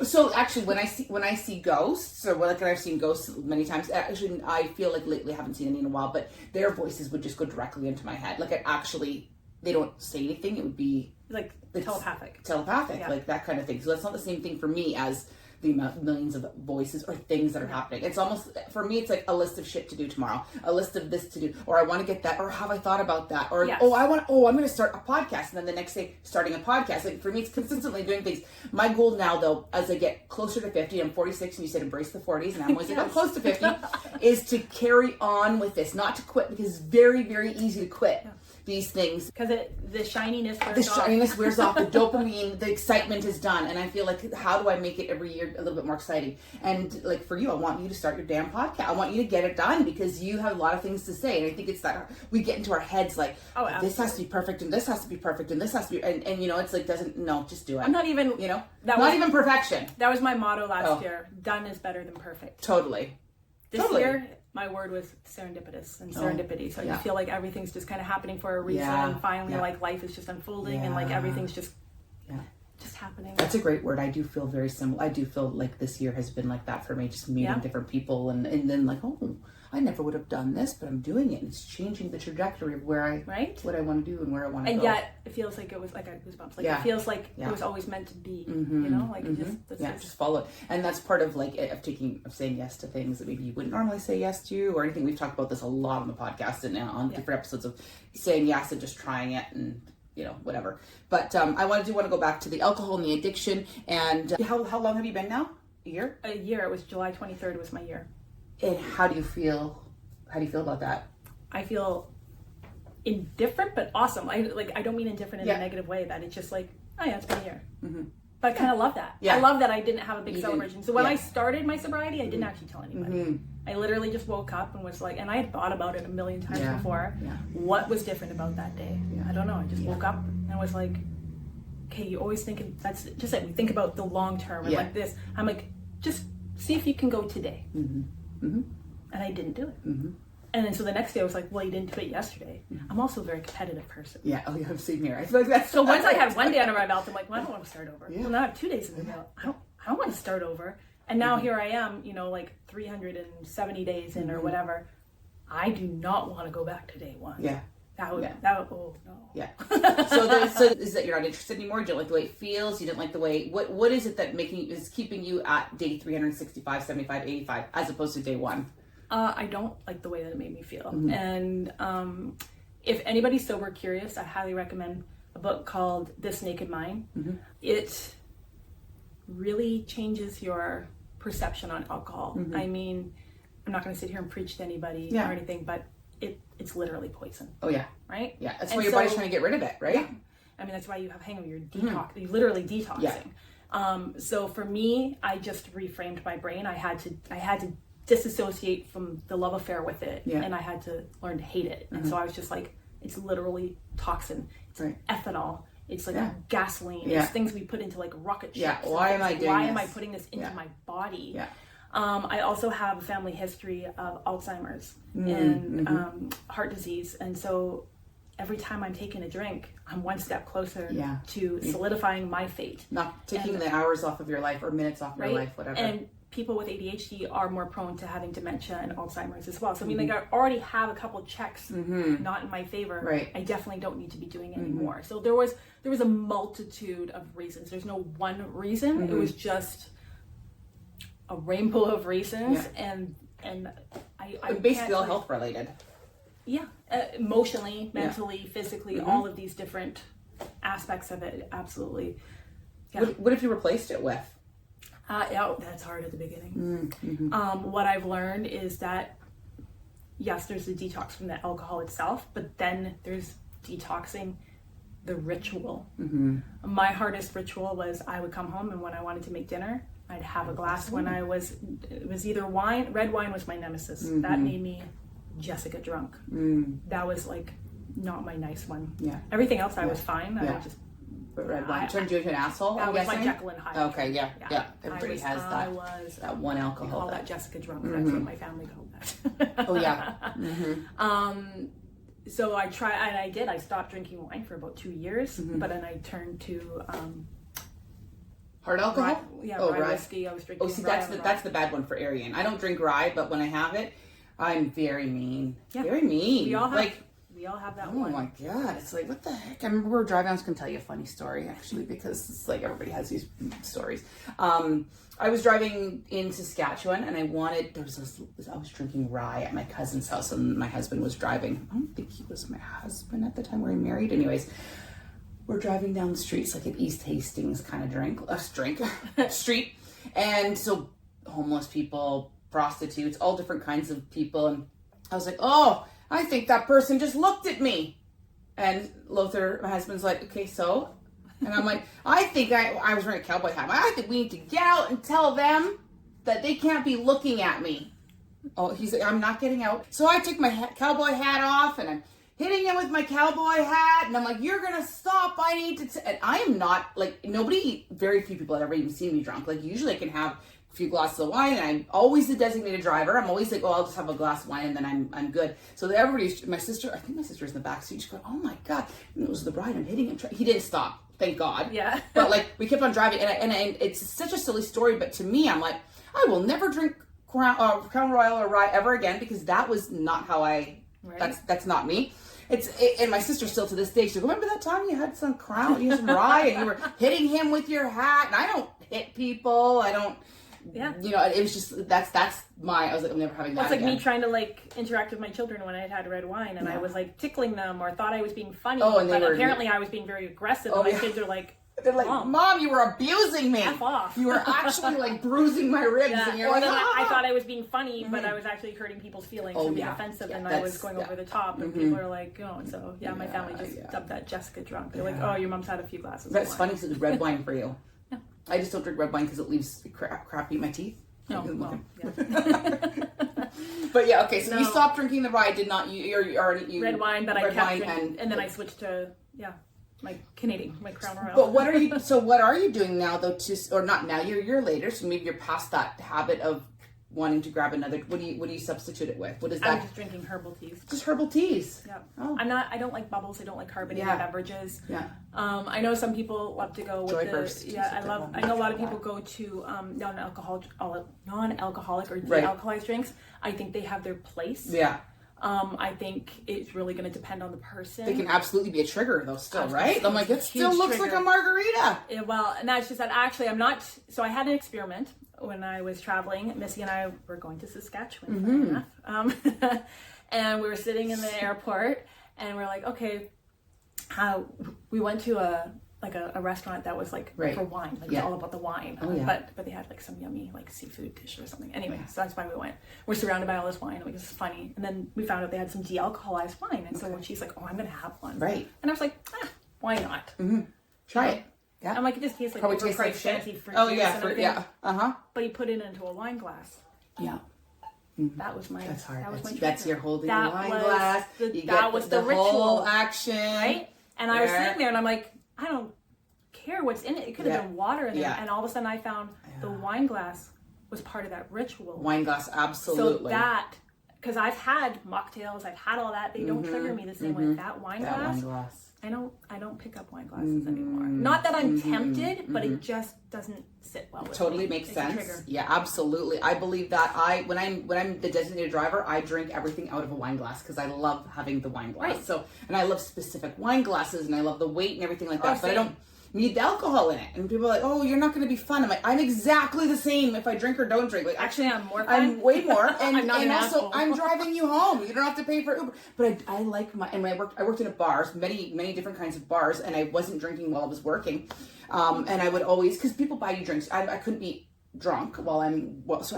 So actually, when I see ghosts, or like I've seen ghosts many times. Actually, I feel like lately I haven't seen any in a while, but their voices would just go directly into my head. Like they don't say anything. It would be like telepathic, like that kind of thing. So that's not the same thing for me as the millions of voices or things that are happening. It's almost, for me, it's like a list of shit to do tomorrow, a list of this to do, or I want to get that, or have I thought about that, or I'm going to start a podcast, and then the next day starting a podcast. Like for me, it's consistently doing things. My goal now, though, as I get closer to 50, I'm 46, and you said embrace the 40s, and I'm always like, I'm close to 50, is to carry on with this, not to quit, because it's very, very easy to quit. These things, because the shininess wears off. The dopamine, the excitement is done, and I feel like, how do I make it every year a little bit more exciting? And like for you, I want you to start your damn podcast. I want you to get it done, because you have a lot of things to say, and I think it's that we get into our heads like, this has to be perfect, and this has to be perfect, and this has to be, and it's like, just do it. I'm not even, not even perfection. That was my motto last year. Done is better than perfect. Totally. This year, my word was serendipitous and serendipity. So you feel like everything just kind of happening for a reason, and finally like life is just unfolding, and like everything's just just happening. That's a great word. I do feel very similar. I do feel like this year has been like that for me, just meeting different people and then like, oh, I never would have done this, but I'm doing it. And it's changing the trajectory of where what I want to do and where I want to go. And yet it feels like it was like I goosebumps. Like it feels like it was always meant to be. You know, like it just follow it. And that's part of like of saying yes to things that maybe you wouldn't normally say yes to or anything. We've talked about this a lot on the podcast and on different episodes of saying yes and just trying it and whatever. But I want to go back to the alcohol and the addiction. And how long have you been now? A year? A year. It was July 23rd was my year. And how do you feel? How do you feel about that? I feel indifferent, but awesome. I don't mean indifferent in a negative way. That it's just like, oh yeah, it's been a year. But I kind of love that. I love that I didn't have a big celebration. So when I started my sobriety, I didn't actually tell anybody. I literally just woke up and was like, and I had thought about it a million times before. What was different about that day? I don't know. I just woke up and was like, okay, you always think that's just like we think about the long term and like this. I'm like, just see if you can go today. And I didn't do it. And then so the next day I was like, well, you didn't do it yesterday. I'm also a very competitive person. I'm same here. I feel like that's so once I had one day under my belt, I'm like, well, I don't want to start over. Well, now I have 2 days in the belt. I don't want to start over. And now here I am, like 370 days in or whatever. I do not want to go back to day one. That would oh no. So is that you're not interested anymore? You don't like the way it feels? You didn't like the way what is it that is keeping you at day 365, 75, 85 as opposed to day one? I don't like the way that it made me feel. And if anybody's sober curious, I highly recommend a book called This Naked Mind. It really changes your perception on alcohol. I mean, I'm not going to sit here and preach to anybody or anything, but it's literally poison. Oh yeah. Right? Yeah. That's why your body's trying to get rid of it, right? Yeah. I mean, that's why you have hangover. You're you're literally detoxing. So for me, I just reframed my brain. I had to disassociate from the love affair with it, and I had to learn to hate it. And so I was just like, it's literally toxin. It's ethanol. It's like gasoline. It's things we put into like rocket ships. Why am I doing Why this? am I putting this into my body? I also have a family history of Alzheimer's and heart disease. And so every time I'm taking a drink, I'm one step closer to solidifying my fate. Not taking the hours off of your life or minutes off your life, whatever. And people with ADHD are more prone to having dementia and Alzheimer's as well. So I mean, like I already have a couple checks not in my favor. I definitely don't need to be doing anymore. So there was a multitude of reasons. There's no one reason. It was just a rainbow of reasons, and I basically all health related. Emotionally, mentally, physically, all of these different aspects of it. Absolutely. What if you replaced it with? That's hard at the beginning. What I've learned is that yes, there's the detox from the alcohol itself, but then there's detoxing the ritual. My hardest ritual was I would come home, and when I wanted to make dinner, I'd have a glass. When it was either wine, red wine was my nemesis. That made me Jessica drunk. That was like not my nice one. Everything else I was fine. I would just. But red wine turned you into an asshole. That was like Jekyll and Hyde. Okay, yeah. Everybody has that one alcohol. We call that Jessica drunk. That's what my family called that. Oh yeah. So I tried, and I did. I stopped drinking wine for about 2 years, but then I turned to hard alcohol. Rye whiskey. I was drinking. Oh, see, that's the bad one for Ariane. I don't drink rye, but when I have it, I'm very mean. Very mean. We all have that one. Oh my God. It's like, what the heck? I remember we were driving. I was going to tell you a funny story, actually, because it's like everybody has these stories. I was driving in Saskatchewan and I was drinking rye at my cousin's house and my husband was driving. I don't think he was my husband at the time. We were married. Anyways, we're driving down the street. It's like an East Hastings kind of street. And so homeless people, prostitutes, all different kinds of people. And I was like, oh, I think that person just looked at me. And Lothar, my husband's like, okay, so? And I'm like, I think I was wearing a cowboy hat. I think we need to get out and tell them that they can't be looking at me. Oh, he's like, I'm not getting out. So I took my cowboy hat off and I'm hitting him with my cowboy hat. And I'm like, you're going to stop. I need to. And I am not like very few people have ever even seen me drunk. Like usually I can have a few glasses of wine and I'm always the designated driver. I'm always like, oh, I'll just have a glass of wine and then I'm good. So I think my sister was in the back seat. She's going, oh my God. And it was the bride. I'm hitting him. He didn't stop. thank God. Yeah. But like, we kept on driving, and it's such a silly story, but to me, I'm like, I will never drink Crown Royal or rye ever again, because that was not how that's not me. And my sister still to this day, she's like, remember that time you had some Crown, you had some rye, and you were hitting him with your hat? And I don't hit people. I don't. Yeah. You know, it was just, that's I was like, I'm never having that It's like again. me trying to like interact with my children when I had red wine, and I was like tickling them or thought I was being funny, and but apparently I was being very aggressive, and my kids are like, they're like, Mom, you were abusing me. F off. You were actually like bruising my ribs. And you're or like, then I thought I was being funny, but Mm-hmm. I was actually hurting people's feelings and being offensive, and I was going over the top, and Mm-hmm. people are like, oh, and so my family just dubbed that Jessica drunk. They're like, oh, your mom's had a few glasses. That's funny, because it's red wine for you. Yeah. I just don't drink red wine because it leaves crap in my teeth. Oh, well, yeah. But yeah, okay, so you stopped drinking the rye, did not, you already, red wine, but I kept drinking, and then I switched to, my Crown Royal. But what are you doing now though, or not now, you're a year later, so maybe you're past that habit of wanting to grab another, what do you substitute it with? What is that? I'm just drinking herbal teas. Just herbal teas? Yeah. Oh. I don't like bubbles, I don't like carbonated beverages. Yeah. I know some people love to go with Joyburst. I know a lot of people go to non-alcoholic or de-alcoholized drinks. I think they have their place. Yeah. I think it's really going to depend on the person. They can absolutely be a trigger though still, right? I'm like, it still looks like a margarita. Yeah, well, and that's just that actually I'm not, so I had an experiment when I was traveling. Missy and I were going to Saskatchewan, funny enough. And we were sitting in the airport, and we're like, okay, we went to a restaurant that was like for wine, like it's all about the wine. But they had like some yummy like seafood dish or something. Anyway, so that's why we went. We're surrounded by all this wine, and it was funny. And then we found out they had some de-alcoholized wine, and so when she's like, "Oh, I'm gonna have one," right? And I was like, why not? Try it. Yeah. I'm like, it just tastes like probably tastes like fancy shit. fruit Oh juice yeah, and everything. But he put it into a wine glass. Yeah. That was my. That's hard. That was my. That's your holding the wine was glass. That was the ritual whole action, right? And I was sitting there, and I'm like, I don't care what's in it. It could have been water in there, and all of a sudden I found the wine glass was part of that ritual. Wine glass, absolutely. So that, because I've had mocktails, I've had all that. They don't trigger me the same way. That wine glass. I don't pick up wine glasses anymore. Not that I'm tempted, but it just doesn't sit well with me. Totally makes sense. Yeah, absolutely. I believe that when I'm the designated driver, I drink everything out of a wine glass because I love having the wine glass. Right. So, and I love specific wine glasses, and I love the weight and everything like that. But I same. don't need the alcohol in it. And people are like, "Oh, you're not going to be fun." I'm like, I'm exactly the same if I drink or don't drink. Like, Actually, I'm more fun. I'm way more, and I'm not and an also asshole. I'm driving you home. You don't have to pay for Uber. But I like when I worked in a bars, many different kinds of bars, and I wasn't drinking while I was working. And I would always, because people buy you drinks. I couldn't be drunk so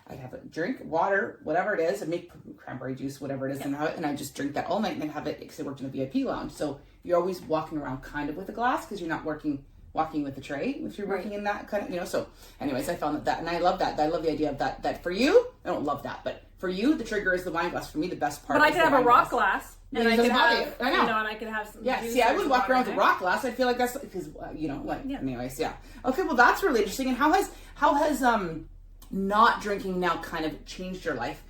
I'd have a drink, water, whatever it is. I'd make cranberry juice, whatever it is, and I just drink that all night, and then have it, because I worked in a VIP lounge. So you're always walking around kind of with a glass, because you're not walking with a tray if you're working in that kind of, so anyways, I found that, and I love that. I love the idea of that for you. I don't love that, but for you, the trigger is the wine glass. For me, the best part But I could have a rock glass. And I could have, I know. And I could have some juice. See, I would walk around with a rock glass. I feel like that's because, anyways, yeah. Okay, well, that's really interesting. And how has not drinking now kind of changed your life?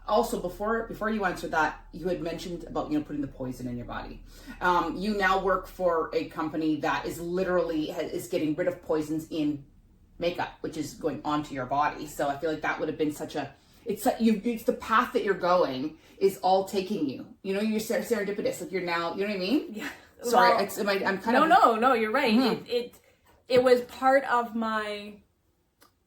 Also, before you answer that, you had mentioned about, putting the poison in your body. You now work for a company that is literally is getting rid of poisons in makeup, which is going onto your body. So I feel like that would have been it's the path that you're going is all taking you. You're serendipitous. Like you're now, you know what I mean? Yeah. Sorry, well, I'm kind of... No, you're right. Mm-hmm. It was part of my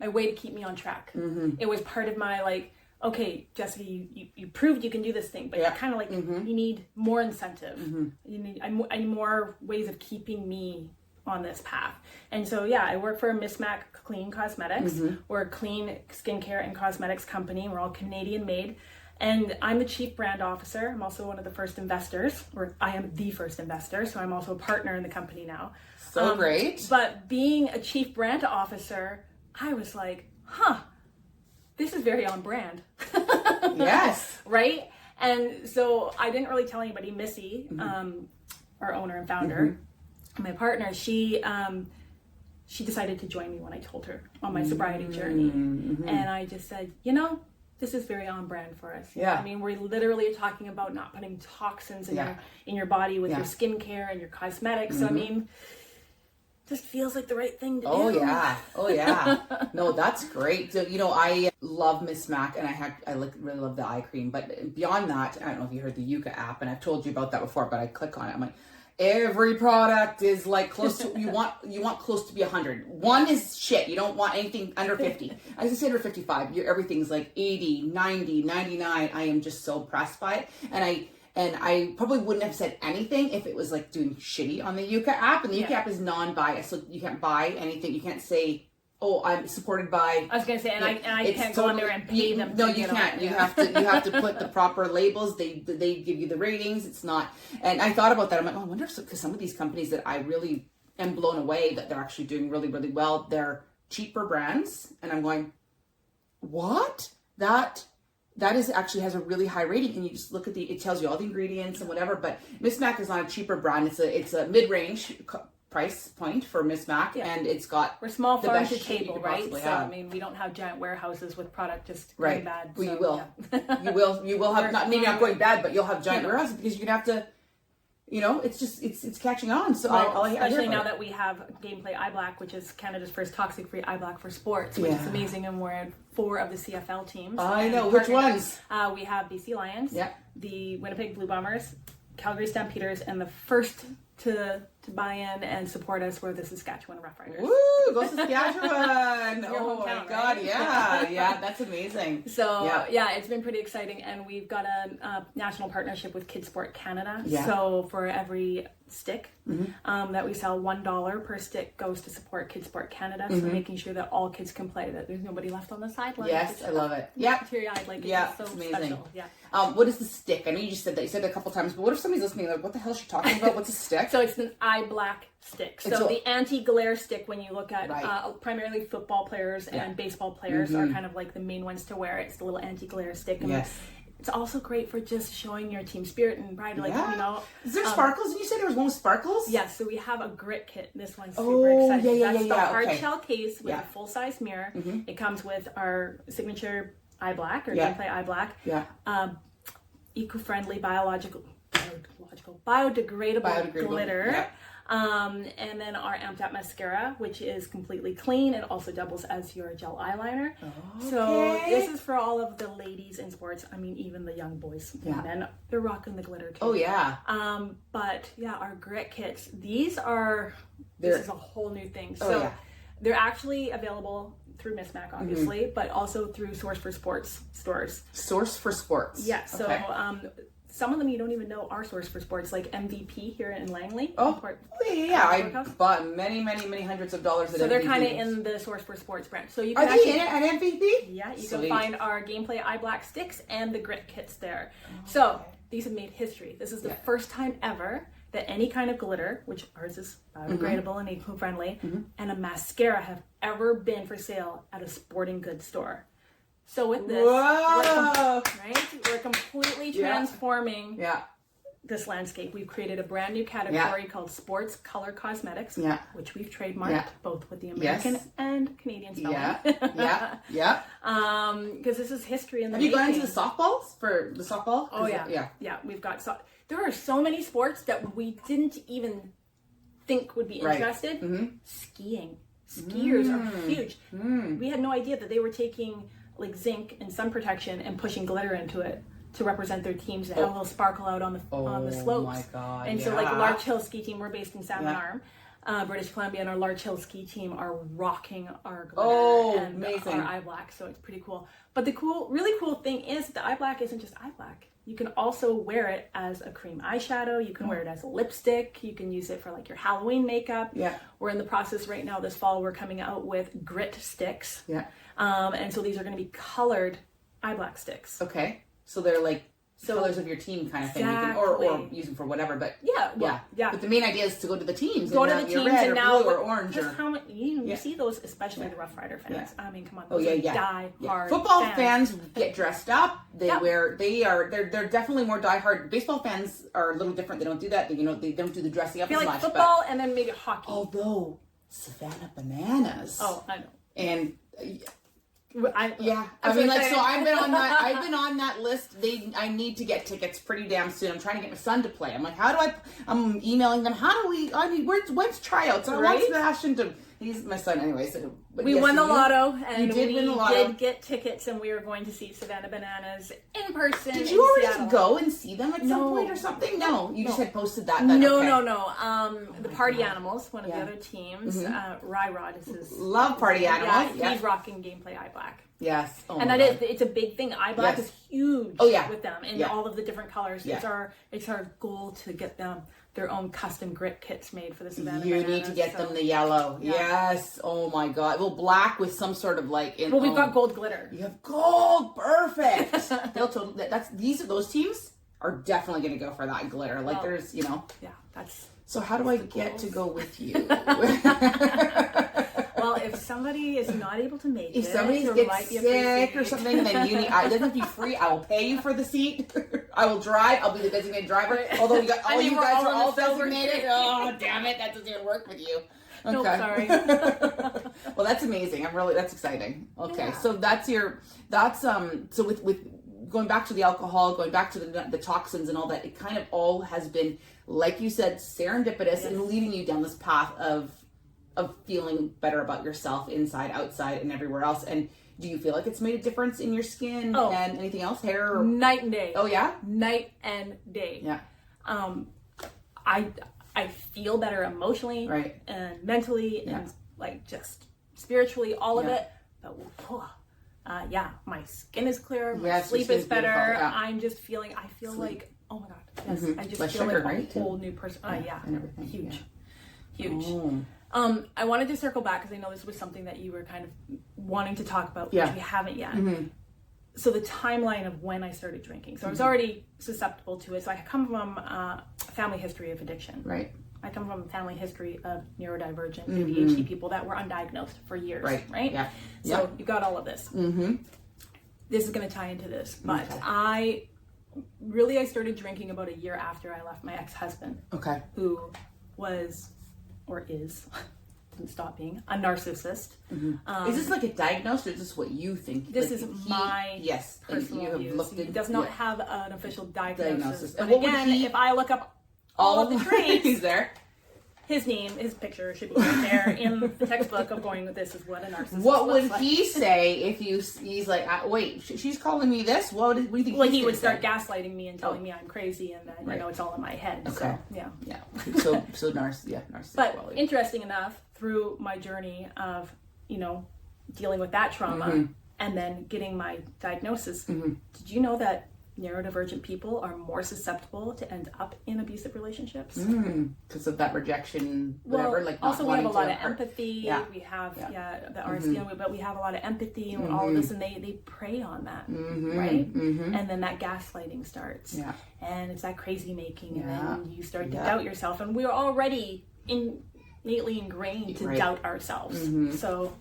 way to keep me on track. Mm-hmm. It was part of my like, okay, Jessica, you proved you can do this thing, but you're kind of like, you need more incentive. Mm-hmm. I need more ways of keeping me on this path. And so, I work for Mismac Clean Cosmetics. Mm-hmm. We're a clean skincare and cosmetics company. We're all Canadian made. And I'm the chief brand officer. I'm also one of the first investors, or I am the first investor. So I'm also a partner in the company now. So great. But being a chief brand officer, I was like, this is very on brand. Yes. Right? And so I didn't really tell anybody. Missy, our owner and founder, my partner, she decided to join me when I told her on my sobriety journey. Mm-hmm. And I just said, this is very on brand for us. Yeah. I mean, we're literally talking about not putting toxins in your body with your skincare and your cosmetics. So I mean, just feels like the right thing to do. Oh yeah. No, that's great. So, I love Miss Mac, and I really love the eye cream. But beyond that, I don't know if you heard the Yuka app, and I've told you about that before. But I click on it, I'm like, every product is like close to you want close to be 100. One is shit. You don't want anything under 50. I just say under 55. Everything's like 80, 90, 99. I am just so impressed by it, and I probably wouldn't have said anything if it was like doing shitty on the Yuka app. And the Yuka app is non-biased, so you can't buy anything. You can't say, "Oh, I'm supported by." I was gonna say, I can't go on there and pay them. No, you can't. You have to put the proper labels. They give you the ratings. It's not. And I thought about that. I'm like, oh, I wonder if because some of these companies that I really am blown away that they're actually doing really, really well. They're cheaper brands, and I'm going, what? That is actually has a really high rating, and you just look at it tells you all the ingredients and whatever. But Miss Mac is not a cheaper brand. It's a mid-range price point for Miss Mac, and it's got we're small the farm best to shit you table, could right? possibly So have. I mean, we don't have giant warehouses with product just going bad. Well, so, you will. yeah. You will have maybe not going bad, but you'll have giant warehouses because you're gonna have to. It's just it's catching on. So especially now that we have Gameplay Eye Black, which is Canada's first toxic-free eye black for sports, which is amazing, and we're in 4 of the CFL teams. I know which ones. We have BC Lions, yeah, the Winnipeg Blue Bombers, Calgary Stampeders, and the first to buy in and support us were the Saskatchewan Roughriders. Woo! Go Saskatchewan! Oh my hometown, God! right? Yeah, that's amazing. So it's been pretty exciting, and we've got a national partnership with Kids Sport Canada. Yeah. So for every stick that we sell, $1 per stick goes to support Kids Sport Canada. So making sure that all kids can play, that there's nobody left on the sideline. Yes, I love it. Yeah, teary-eyed, like yeah, it's so amazing. special. Yeah. What is the stick? I know you just said that. You said it a couple times, but what if somebody's listening? Like, what the hell is she talking about? What's a stick? So it's an eye black stick. So the anti-glare stick, when you look at primarily football players and baseball players are kind of like the main ones to wear. It's the little anti-glare stick. And it's also great for just showing your team spirit and pride. Like, Is there sparkles? You said there was one with sparkles? Yes, so we have a grit kit. This one's super exciting. That's the hard shell case with a full-size mirror. It comes with our signature eye black or gameplay eye black. Yeah. Eco-friendly, biodegradable glitter. Yep. And then our Amped Up mascara, which is completely clean and also doubles as your gel eyeliner. Okay. So this is for all of the ladies in sports. I mean, even the young boys. Yeah. And they're rocking the glitter too. Oh yeah. But yeah, our grit kits. This is a whole new thing. So they're actually available through Miss Mac, obviously, but also through Source for Sports stores. Source for Sports. Yeah. So some of them you don't even know are Source for Sports, like MVP here in Langley. I bought many hundreds of dollars. So they're kind of in the Source for Sports brand. So you can are they in it at MVP? Yeah, you can find our Gameplay Eye Black sticks and the grit kits there. So these have made history. This is the first time ever that any kind of glitter, which ours is biodegradable and eco-friendly, and a mascara have ever been for sale at a sporting goods store. So with this, we're completely transforming this landscape. We've created a brand new category called Sports Color Cosmetics, which we've trademarked both with the American and Canadian spelling. Because this is history in the making. Have you gone into the softballs for the softball? Oh yeah. We've got there are so many sports that we didn't even think would be interested. Skiing. Skiers are huge. We had no idea that they were taking like zinc and sun protection and pushing glitter into it to represent their teams to have a little sparkle out on the slopes. Oh my God! And so like Larch Hill ski team, we're based in Salmon Arm, British Columbia, and our Larch Hill ski team are rocking our glitter and our eye black. So it's pretty cool. But the really cool thing is the eye black isn't just eye black. You can also wear it as a cream eyeshadow. You can wear it as a lipstick. You can use it for like your Halloween makeup. Yeah. We're in the process right now. This fall, we're coming out with grit sticks. Yeah. And so these are going to be colored eye black sticks. Okay. So they're like colors of your team kind of thing. Exactly. You can, or use them for whatever, but yeah. But the main idea is to go to the teams. Go to the teams red and now blue or orange. Just how much you see those, especially the Rough Rider fans. I mean, come on. Those are die hard. Football fans get dressed up. They're definitely more die hard. Baseball fans are a little different. They don't do that. They don't do the dressing up as much. I feel like football and then maybe hockey. Although Savannah Bananas. Oh, I know. And I mean, like, so I've been on that list. I need to get tickets pretty damn soon. I'm trying to get my son to play. I'm like, I'm emailing them. When's tryouts? I want Sebastian to, he's my son anyway. So, we won the lotto, and you did win the lotto. Did get tickets, and we were going to see Savannah Bananas in person. Did you already go and see them at some point or something? No, you just had posted that. No. The Party Animals, one of the other teams, Rod is his. Love Party Animals. Yeah, he's rocking Gameplay Eye Black. Yes. And it's a big thing. Eye Black is huge with them, and all of the different colors. Yeah. It's our goal to get them their own custom grit kits made for the Savannah Bananas. You need to get them the yellow. Yeah. Yes. Oh my God. Well, black with some sort of like. We've got gold glitter. You have gold. Perfect. Those teams are definitely going to go for that glitter. Like there's, Yeah, that's. So how do I get to go with you? Well, if somebody is not able to make if somebody gets sick or something, then you need. It doesn't have to be free. I will pay you for the seat. I will drive. I'll be the designated driver. Although you guys are all designated. Oh, damn it! That doesn't even work with you. Okay. Nope, sorry. Well, that's amazing. That's exciting. Okay, yeah. So so with going back to the alcohol, going back to the toxins and all that, it kind of all has been, like you said, serendipitous and leading you down this path of feeling better about yourself inside, outside, and everywhere else. And do you feel like it's made a difference in your skin and anything else, hair? Or... Night and day. Oh yeah? Night and day. Yeah. I feel better emotionally and mentally and like just spiritually, all of it. But my skin is clear, my sleep is better. I'm just feeling, like, oh my God. Yes, I just feel like a whole new person. And everything. Huge. Oh. I wanted to circle back because I know this was something that you were kind of wanting to talk about, which we haven't yet. Mm-hmm. So the timeline of when I started drinking. So I was already susceptible to it. So I come from a family history of addiction. Right. I come from a family history of neurodivergent ADHD people that were undiagnosed for years. Right? Yeah. So you've got all of this. Mm-hmm. This is going to tie into this. But I started drinking about a year after I left my ex-husband. Okay. Who was... or is, didn't stop being, a narcissist. Mm-hmm. Is this like a diagnosis, or is this what you think? This is my personal views. He does not have an official diagnosis. But again, if I look up all of the traits, he's there. His name, his picture should be right there in the textbook of going, this is what a narcissist What would he say if he's like, wait, she's calling me this? What do you think? Well, he would start gaslighting me and telling me I'm crazy and that, it's all in my head. Okay. So, narcissistic. But interesting enough, through my journey of, dealing with that trauma and then getting my diagnosis, did you know that neurodivergent people are more susceptible to end up in abusive relationships because of that rejection, whatever. Like, also we have a lot of empathy. We have the RSD, but we have a lot of empathy and all of this, and they prey on that, right? And then that gaslighting starts, and it's that crazy making, and then you start to doubt yourself, and we're already innately ingrained to doubt ourselves. So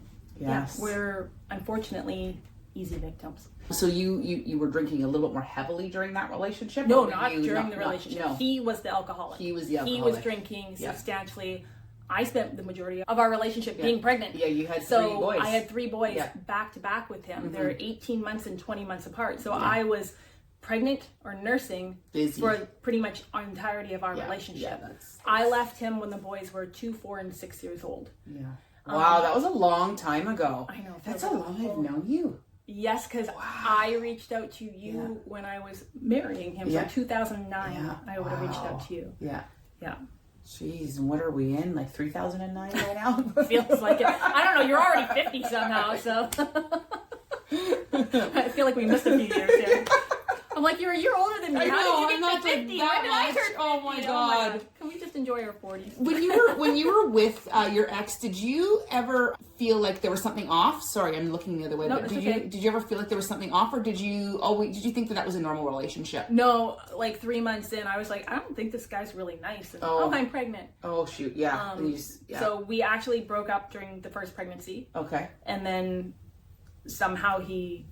we're unfortunately easy victims. So you were drinking a little bit more heavily during that relationship? No, not during the relationship. No. He was the alcoholic. He was the alcoholic. He was drinking substantially. I spent the majority of our relationship being pregnant. Yeah, you had 3 boys. So I had 3 boys back to back with him. They're 18 months and 20 months apart. So I was pregnant or nursing for pretty much our entirety of our relationship. I left him when the boys were 2, 4, and 6 years old. Yeah. Wow, that was a long time ago. I know. That's how long I've known you. Yes, because I reached out to you when I was marrying him. So 2009, I would have reached out to you. Yeah. Yeah. Jeez, and what are we in? Like 3009 right now? Feels like it. I don't know. You're already 50 somehow, so. I feel like we missed a few years here. I'm like, you're a year older than me. How did you get to 50? When did I turn 50? Oh my God. Can we just enjoy our 40s? When you were with your ex, did you ever feel like there was something off? Sorry, I'm looking the other way. No, but did you ever feel like there was something off, or did you think that was a normal relationship? No, like 3 months in, I was like, I don't think this guy's really nice. And, I'm pregnant. Oh shoot, yeah. So we actually broke up during the first pregnancy. Okay. And then somehow he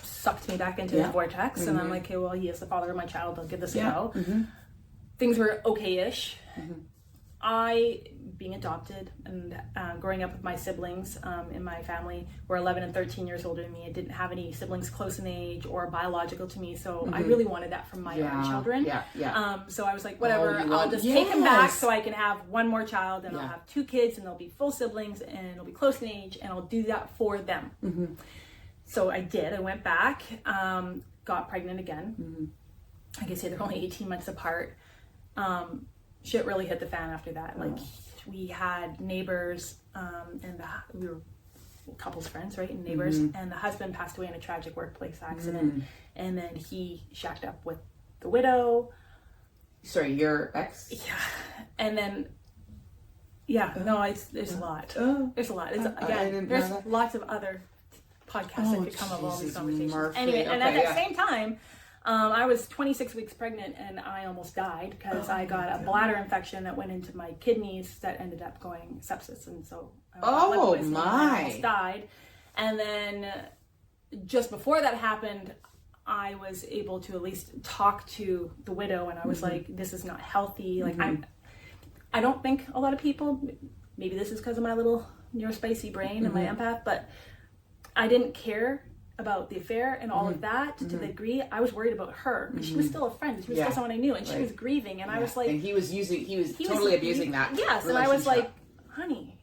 sucked me back into his vortex, and I'm like, okay, well, he is the father of my child. I'll give this a go. Things were okay-ish. I, being adopted and growing up with my siblings in my family, were 11 and 13 years older than me. I didn't have any siblings close in age or biological to me, so I really wanted that from my own children. So I was like, whatever, I'll just take them back so I can have one more child, and I'll have 2 kids, and they'll be full siblings, and it'll be close in age, and I'll do that for them. So I did. I went back, got pregnant again. Like I say, they're only 18 months apart. Shit really hit the fan after that. Like, we had neighbors, and we were couples friends, right? And neighbors, and the husband passed away in a tragic workplace accident, and then he shacked up with the widow. Sorry, your ex? Yeah, and then there's a lot. There's a lot. It's, again, there's lots of other podcasts that could come of all these conversations. Murphy. Anyway, and at that same time, I was 26 weeks pregnant, and I almost died because I got a bladder infection that went into my kidneys that ended up going sepsis, and so I almost died. And then just before that happened, I was able to at least talk to the widow, and I was like, "This is not healthy." Like, I don't think a lot of people. Maybe this is because of my little neurospicy brain and my empath, but I didn't care about the affair and all of that to the degree. I was worried about her because she was still a friend. She was still someone I knew, and she was grieving, and I was like, and he was totally abusing that. Yes, and I was like, honey,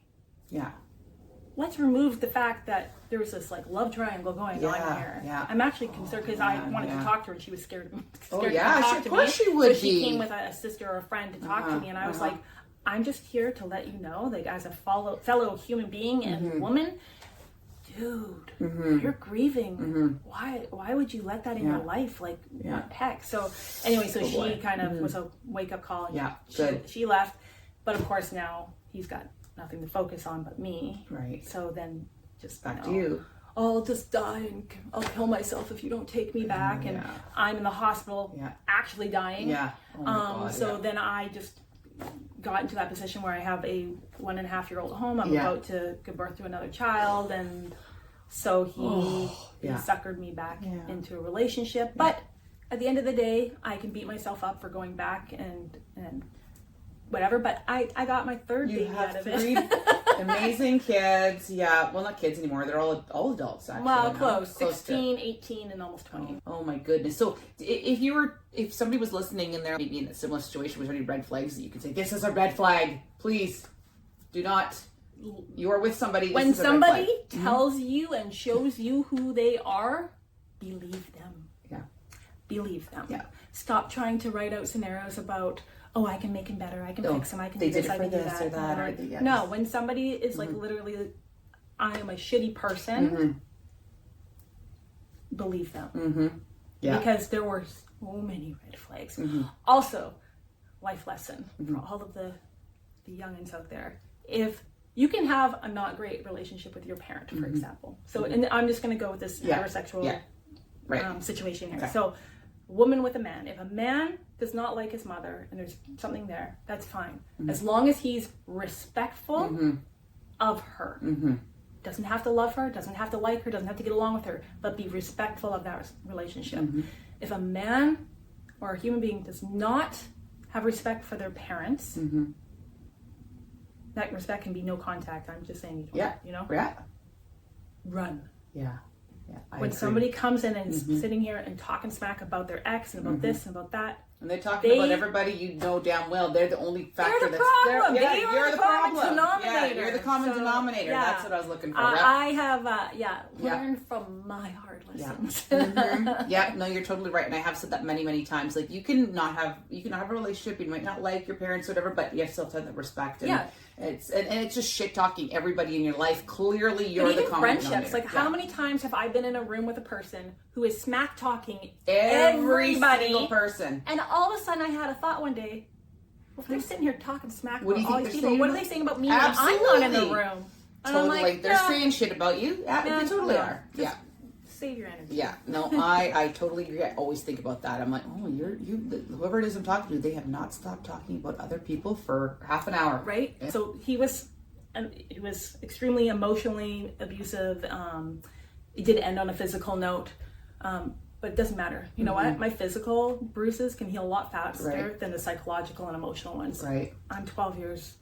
let's remove the fact that there was this like love triangle going on here. I'm actually concerned because I wanted to talk to her, and she was scared to talk to me. She would so she came with a sister or a friend to talk to me, and I was like, I'm just here to let you know, like, as a fellow human being and woman, dude, you're grieving. Why would you let that in your life? Like, what the heck? So anyway, she kind of was a wake-up call, and she left. But of course now he's got nothing to focus on but me. Right. So then just back to you. I'll just die and I'll kill myself if you don't take me back. And I'm in the hospital actually dying. Then I just got into that position where I have a 1.5-year-old at home. I'm about to give birth to another child, and so he suckered me back into a relationship. But at the end of the day, I can beat myself up for going back and whatever. But I got my third baby out of it. 3 amazing kids. Yeah, well, not kids anymore. They're all adults, actually. Well, close 16, 18, and almost 20. Oh my goodness. So if somebody was listening in there, maybe in a similar situation, was there any red flags that you could say, this is a red flag, please do not, you are with somebody, when somebody tells you and shows you who they are, believe them. Believe them. Stop trying to write out scenarios about, oh, I can make him better, I can fix him, I can do this, I can do that. Or that. No, when somebody is like literally, I am a shitty person, believe them. Because there were so many red flags. Also, life lesson for all of the youngins out there. If you can have a not great relationship with your parent, for example. So, and I'm just going to go with this heterosexual situation here. Okay. So, woman with a man. If a man does not like his mother and there's something there, that's fine. As long as he's respectful of her. Doesn't have to love her, doesn't have to like her, doesn't have to get along with her, but be respectful of that relationship. If a man or a human being does not have respect for their parents, that respect can be no contact. I'm just saying, you know? Run. When somebody comes in and is sitting here and talking smack about their ex and about this and about that, and they're talking about everybody you know damn well, they're the only factor that's there. You're the common denominator. You're the common denominator. That's what I was looking for. I have learned from my hard lessons. No, you're totally right, and I have said that many, many times. Like, you can have a relationship, you might not like your parents or whatever, but you still have that respect. And it's just shit talking everybody in your life. Clearly, you're the common friendships. Like, how many times have I been in a room with a person who is smack talking every single person, and all of a sudden I had a thought one day, well, if they're sitting here talking smack about all these people, what are they saying about me when I'm not in the room? And totally. I'm like, they're saying shit about you. They totally are. Save your energy. I totally agree. I always think about that. I'm like, oh, whoever it is I'm talking to, they have not stopped talking about other people for half an hour. Right? Yeah. So he was extremely emotionally abusive. It did end on a physical note. but it doesn't matter. You know what? My physical bruises can heal a lot faster than the psychological and emotional ones. Right. I'm 12 years,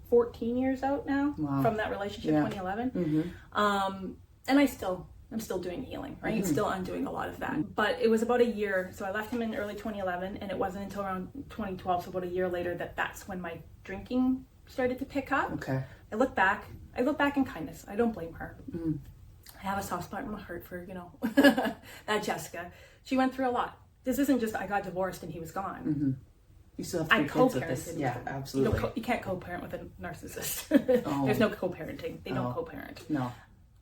14 years out now from that relationship, 2011. And I'm still doing healing, right? Still undoing a lot of that. But it was about a year. So I left him in early 2011, and it wasn't until around 2012, so about a year later, that's when my drinking started to pick up. Okay. I look back in kindness. I don't blame her. I have a soft spot in my heart for, that Jessica. She went through a lot. This isn't just I got divorced and he was gone. You still have 3 kids with this. Yeah, absolutely. You can't co-parent with a narcissist. There's no co-parenting. They don't co-parent. No.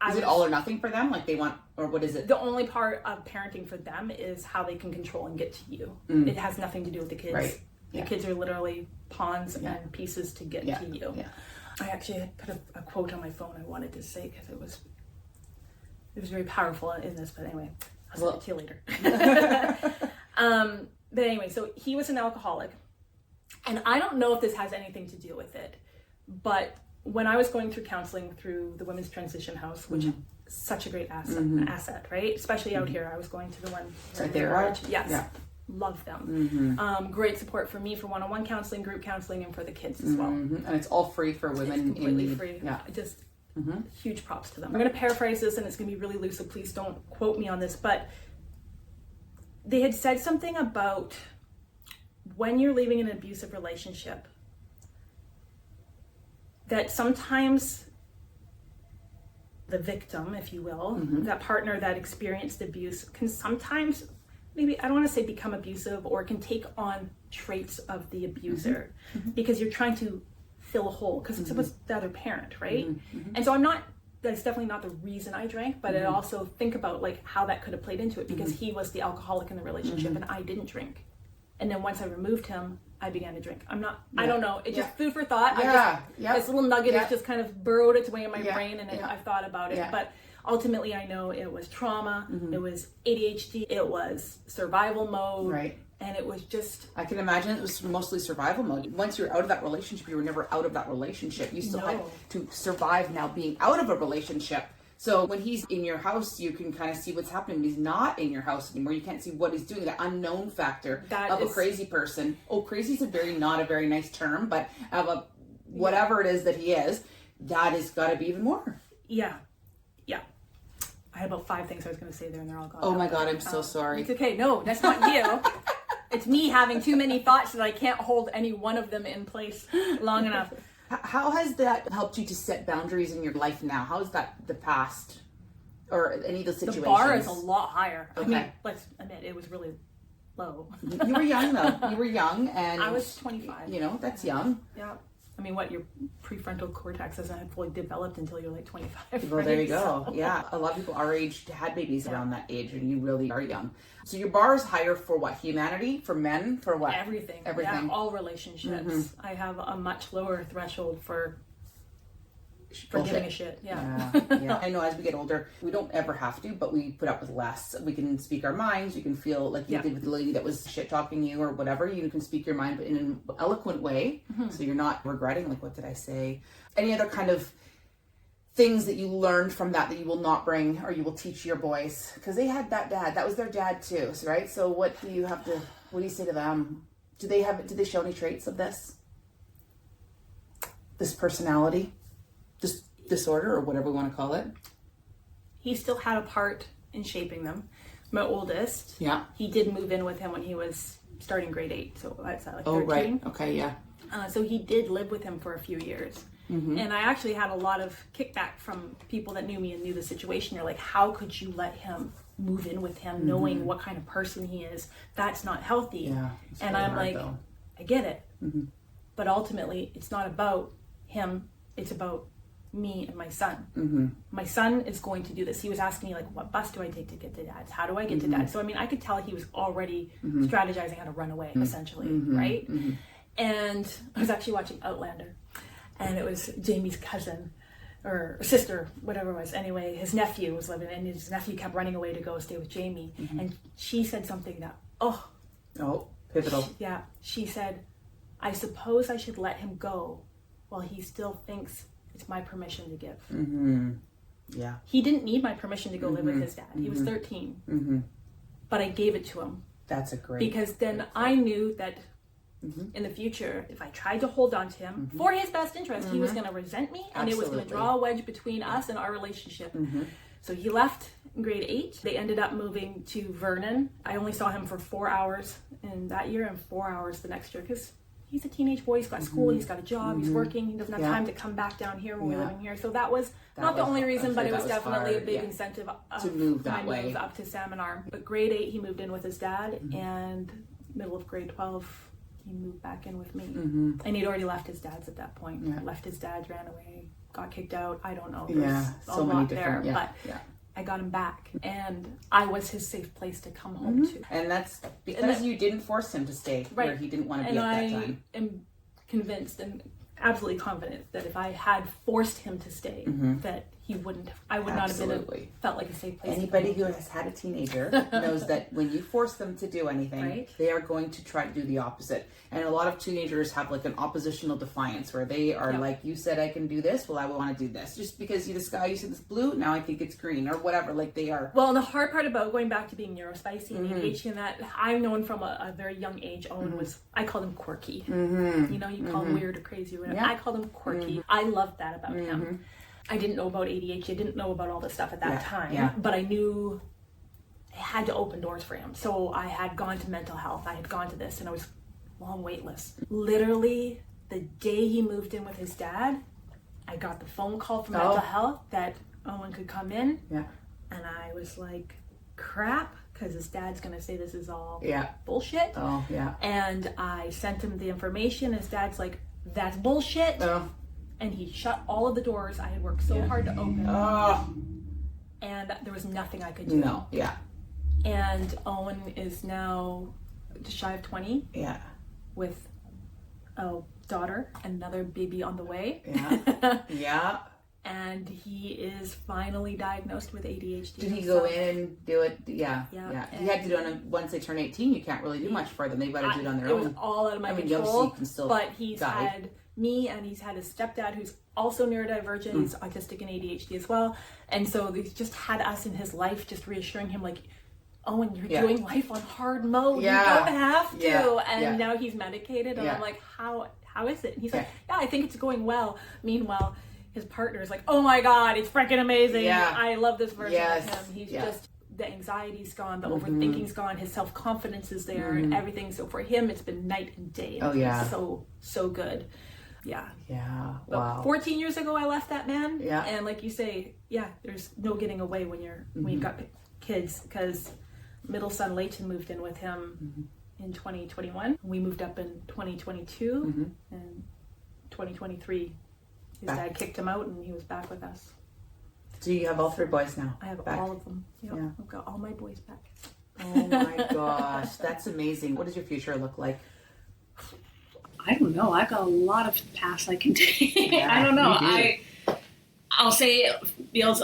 Is it all or nothing for them? Like they want, or what is it? The only part of parenting for them is how they can control and get to you. It has nothing to do with the kids. Right. The kids are literally pawns and pieces to get to you. Yeah. I actually put a quote on my phone I wanted to say because it was very powerful in this, but anyway, I'll send it to you later. But anyway, so he was an alcoholic, and I don't know if this has anything to do with it, but when I was going through counseling through the Women's Transition House, which is such a great asset, right? Especially out here. I was going to the one right there. Yes. Yeah. Love them. Great support for me for one-on-one counseling, group counseling, and for the kids as well. And it's all free for women. It's completely free. Yeah. Just huge props to them. I'm going to paraphrase this, and it's going to be really loose, so please don't quote me on this, but they had said something about when you're leaving an abusive relationship, that sometimes the victim, if you will, that partner that experienced abuse can sometimes, maybe, I don't want to say become abusive, or can take on traits of the abuser because you're trying to fill a hole because it's about the other parent, right? And so that's definitely not the reason I drank, but I also think about like how that could have played into it because he was the alcoholic in the relationship and I didn't drink. And then once I removed him, I began to drink. I don't know. It's just food for thought. This little nugget has just kind of burrowed its way in my brain, and I've thought about it. But ultimately, I know it was trauma, it was ADHD, it was survival mode. Right. And it was just... I can imagine it was mostly survival mode. Once you're out of that relationship, you were never out of that relationship. You still had to survive now being out of a relationship. So when he's in your house, you can kind of see what's happening. He's not in your house anymore. You can't see what he's doing. The unknown factor of a crazy person. Oh, crazy is not a very nice term, but of a whatever it is that he is, that has got to be even more. Yeah. I had about 5 things I was going to say there, and they're all gone. Oh my God, I'm so sorry. It's okay. No, that's not you. It's me having too many thoughts that I can't hold any one of them in place long enough. How has that helped you to set boundaries in your life now? How is that the past or any of the situations? The bar is a lot higher. Okay. I mean, let's admit it was really low. You were young though. You were young, and I was 25. That's young. Yeah. I mean, your prefrontal cortex hasn't fully developed until you're like 25. Well, there you go. So. Yeah. A lot of people our age had babies around that age, and you really are young. So your bar is higher for what? Humanity? For men? For what? Everything. Yeah, all relationships. I have a much lower threshold for giving a shit. Yeah. I know as we get older, we don't ever have to, but we put up with less. We can speak our minds. You can feel like you did with the lady that was shit talking you or whatever. You can speak your mind, but in an eloquent way. So you're not regretting, like, what did I say? Any other kind of things that you learned from that you will not bring or you will teach your boys? Because they had that dad. That was their dad too, right? So what do you say to them? Do they show any traits of this personality? This disorder, or whatever we want to call it? He still had a part in shaping them. My oldest, he did move in with him when he was starting grade 8, so that's like 13. Oh, right. Okay, yeah. So he did live with him for a few years. And I actually had a lot of kickback from people that knew me and knew the situation. They're like, how could you let him move in with him knowing what kind of person he is? That's not healthy. Yeah, and I'm like, though. I get it. But ultimately, it's not about him. It's about me and my son. My son is going to do this. He was asking me, like, what bus do I take to get to dad's? How do I get to dad? So, I mean, I could tell he was already strategizing how to run away, essentially, right? And I was actually watching Outlander, and it was Jamie's cousin or sister, whatever it was. Anyway, his nephew was living, and his nephew kept running away to go stay with Jamie. And she said something that, pivotal. She said, I suppose I should let him go while he still thinks it's my permission to give. Yeah. He didn't need my permission to go live with his dad. He was 13. Mm-hmm. But I gave it to him. That's a great... Because then I knew that in the future, if I tried to hold on to him for his best interest, he was going to resent me, and it was going to draw a wedge between us and our relationship. So he left in grade 8. They ended up moving to Vernon. I only saw him for 4 hours in that year and 4 hours the next year, because he's a teenage boy. He's got school, he's got a job, he's working, he doesn't have time to come back down here when we're living here. So that was not the only reason, but it was definitely a big incentive to move that my way. move up to Salmon Arm. But grade 8, he moved in with his dad, and middle of grade 12, he moved back in with me. And he'd already left his dad's at that point. Left his dad's, ran away, got kicked out. I don't know. There's a lot there. But I got him back, and I was his safe place to come home to. And that's because you didn't force him to stay where he didn't want to be at that time. I am convinced and absolutely confident that if I had forced him to stay, that he wouldn't. I would not have been felt like a safe place. Anybody who has had a teenager knows that when you force them to do anything, they are going to try to do the opposite. And a lot of teenagers have like an oppositional defiance, where they are like, you said I can do this, well I want to do this. Just because the sky, you said it's blue, now I think it's green, or whatever. Like they are. Well, and the hard part about going back to being neurospicy and ADHD and that, I've known from a very young age, Owen was, I called him quirky. You know, you call him weird or crazy or whatever. I called him quirky. I loved that about him. I didn't know about ADHD. I didn't know about all this stuff at that time, but I knew I had to open doors for him. So I had gone to mental health. I had gone to this, and I was long wait list. Literally, the day he moved in with his dad, I got the phone call from mental health that Owen could come in. And I was like, crap, because his dad's going to say this is all bullshit. And I sent him the information. His dad's like, that's bullshit. And he shut all of the doors I had worked so hard to open. And there was nothing I could do. And Owen is now just shy of 20. With a daughter, another baby on the way. And he is finally diagnosed with ADHD. Did he go in and do it? He had to do it once they turn 18. You can't really do much for them. They better do it on their own. It was all out of my control. But he's had me, and he's had his stepdad, who's also neurodivergent. He's autistic and ADHD as well. And so he's just had us in his life, just reassuring him, like, Owen, you're doing life on hard mode. You don't have to. And now he's medicated, and I'm like, how is it? And he's like, I think it's going well. Meanwhile, his partner is like, oh my God, it's freaking amazing. I love this version of him. He's just, the anxiety's gone, the overthinking's gone, his self-confidence is there, and everything. So for him, it's been night and day. And so good. But 14 years ago, I left that man. And like you say, there's no getting away when you've got kids, because middle son Leighton moved in with him in 2021. We moved up in 2022, and 2023, his dad kicked him out, and he was back with us. So you have all 3 boys now? I have all of them. I've got all my boys back. Oh my gosh, that's amazing. What does your future look like? I don't know. I've got a lot of paths I can take. I don't know. I'll say it feels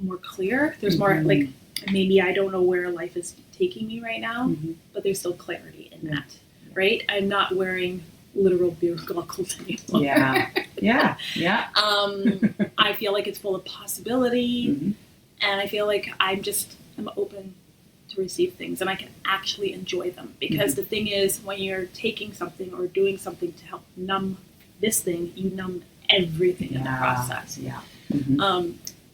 more clear. There's more, like, maybe I don't know where life is taking me right now, but there's still clarity in that, right? I'm not wearing literal beer goggles anymore. I feel like it's full of possibility, and I feel like I'm open to receive things, and I can actually enjoy them, because the thing is, when you're taking something or doing something to help numb this thing, you numb everything in the process.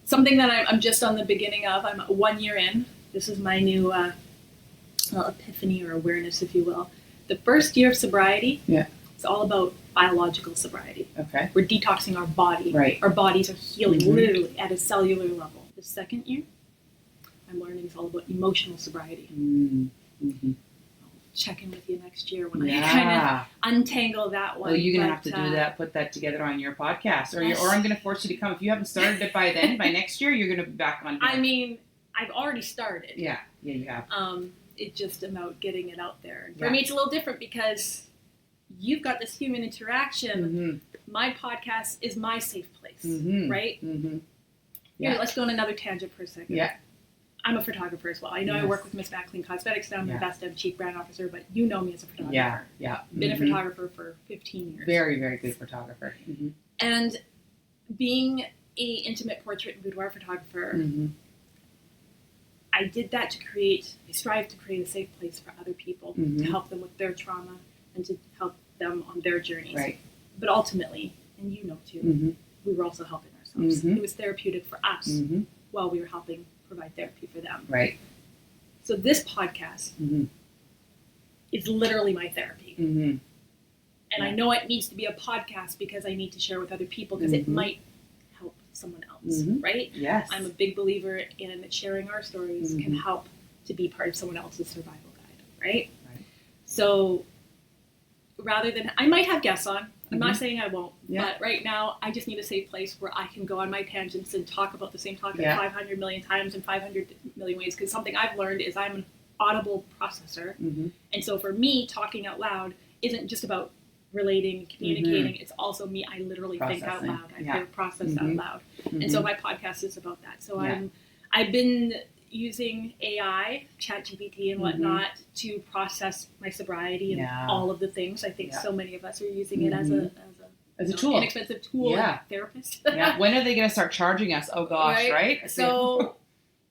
Something that I'm just on the beginning of. I'm 1 year in. This is my new epiphany or awareness, if you will. The first year of sobriety, it's all about biological sobriety. We're detoxing our body. Our bodies are healing literally at a cellular level. The second year, I'm learning it's all about emotional sobriety. I'll check in with you next year when I kind of untangle that one. Well, you're gonna have to do that, put that together on your podcast, or I'm gonna force you to come. If you haven't started it by then, by next year, you're gonna be back on. I mean, I've already started. Yeah, you have. It's just about getting it out there. For me, it's a little different because you've got this human interaction. My podcast is my safe place, right? Here, let's go on another tangent for a second. I'm a photographer as well. I know I work with Miss McLean Cosmetics now. I'm the best of chief brand officer, but you know me as a photographer. Been a photographer for 15 years. Very, very good photographer. And being a intimate portrait and boudoir photographer, Mm-hmm. I did that I strive to create a safe place for other people Mm-hmm. to help them with their trauma and to help them on their journeys. Right. But ultimately, and you know too, Mm-hmm. we were also helping ourselves. Mhm. It was therapeutic for us Mm-hmm. while we were helping provide therapy for them. Right. So this podcast Mm-hmm. is literally my therapy. Mm-hmm. And I know it needs to be a podcast because I need to share with other people because it Mhm. might help someone else, Mhm. right? Yes. I'm a big believer in that sharing our stories can Mhm. help to be part of someone else's survival guide, right? Right. So rather than, I might have guests on, I'm not Mhm. saying I won't, Yeah. but right now I just need a safe place where I can go on my tangents and talk about the same topic Yeah. 500 million times in 500 million ways, because something I've learned is I'm an audible processor. Mm-hmm. And so for me, talking out loud isn't just about relating, communicating. It's also me. I literally think out Processing. loud. I Yeah. process Mhm. out loud. And so my podcast is about that. So Yeah. I've been using AI, ChatGPT and whatnot to process my sobriety and Yeah. all of the things. I think Yeah. so many of us are using it as a As a you know, tool. inexpensive tool, Yeah. and therapist. Yeah. When are they going to start charging us? Oh gosh, right? So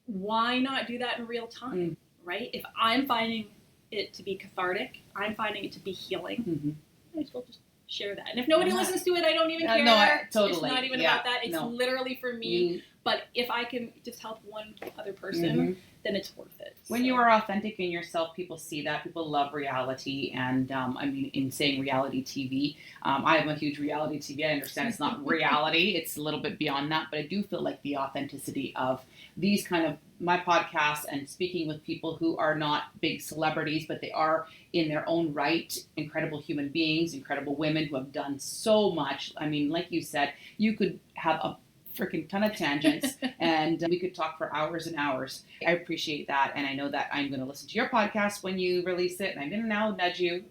why not do that in real time, right? If I'm finding it to be cathartic, I'm finding it to be healing, Mhm. I might as well just share that. And if nobody Yeah. listens to it, I don't even care. No, totally. It's not even Yeah. about that. It's No. literally for me. You- But if I can just help one other person, Mhm. then it's worth it. When you are authentic in yourself, people see that. People love reality. And I mean, in saying reality TV, I am a huge reality TV. I understand it's not reality. It's a little bit beyond that. But I do feel like the authenticity of these kind of my podcasts and speaking with people who are not big celebrities, but they are in their own right, incredible human beings, incredible women who have done so much. I mean, like you said, you could have a freaking ton of tangents and we could talk for hours and hours. I appreciate that. And I know that I'm going to listen to your podcast when you release it. And I'm going to now nudge you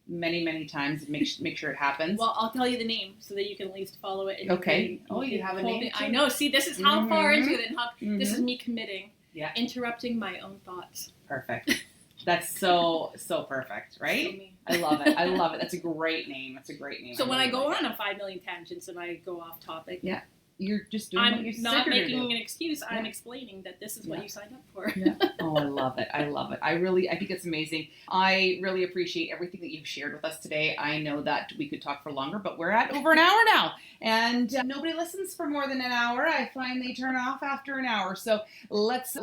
many, many times and make sure it happens. Well, I'll tell you the name so that you can at least follow it. And Okay. you You have a hold name it. too? I know. See, this is how far Mhm. into it and how this is Mhm. me committing. Yeah. Interrupting my own thoughts. Perfect. That's so perfect, right? So me. I love it. I love it. That's a great name. That's a great name. So when I really go like on a 5 million tangents and I go off topic, Yeah. You're just doing what I'm you said not you're gonna making do. an excuse. I'm Yeah. explaining that this is what Yeah. you signed up for. Yeah. Oh, I love it. I love it. I think it's amazing. I really appreciate everything that you've shared with us today. I know that we could talk for longer, but we're at over an hour now. And nobody listens for more than an hour. I find they turn off after an hour. So let's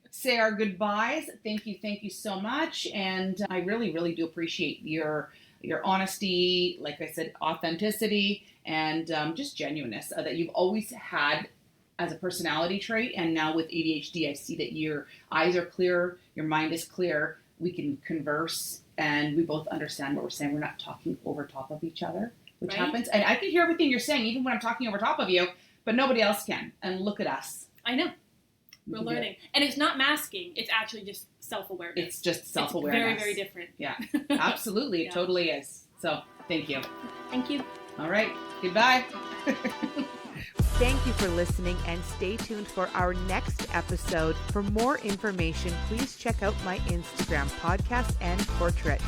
say our goodbyes. Thank you so much. And I really, really do appreciate your honesty, like I said, authenticity, and just genuineness that you've always had as a personality trait. And now with ADHD, I see that your eyes are clear, your mind is clear, we can converse, and we both understand what we're saying. We're not talking over top of each other, which Right. happens. And I can hear everything you're saying, even when I'm talking over top of you, but nobody else can. And look at us. I know. We We're can do it. learning. And it's not masking. It's actually just self-awareness. It's just It's self-awareness. very, very different. Yeah, absolutely. It Yeah. totally is. So thank you. Thank you. All right. Goodbye. Thank you for listening and stay tuned for our next episode. For more information, please check out my Instagram, Podcasts and Portraits.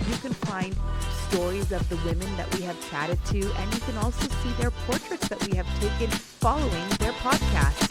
You can find stories of the women that we have chatted to, and you can also see their portraits that we have taken following their podcast.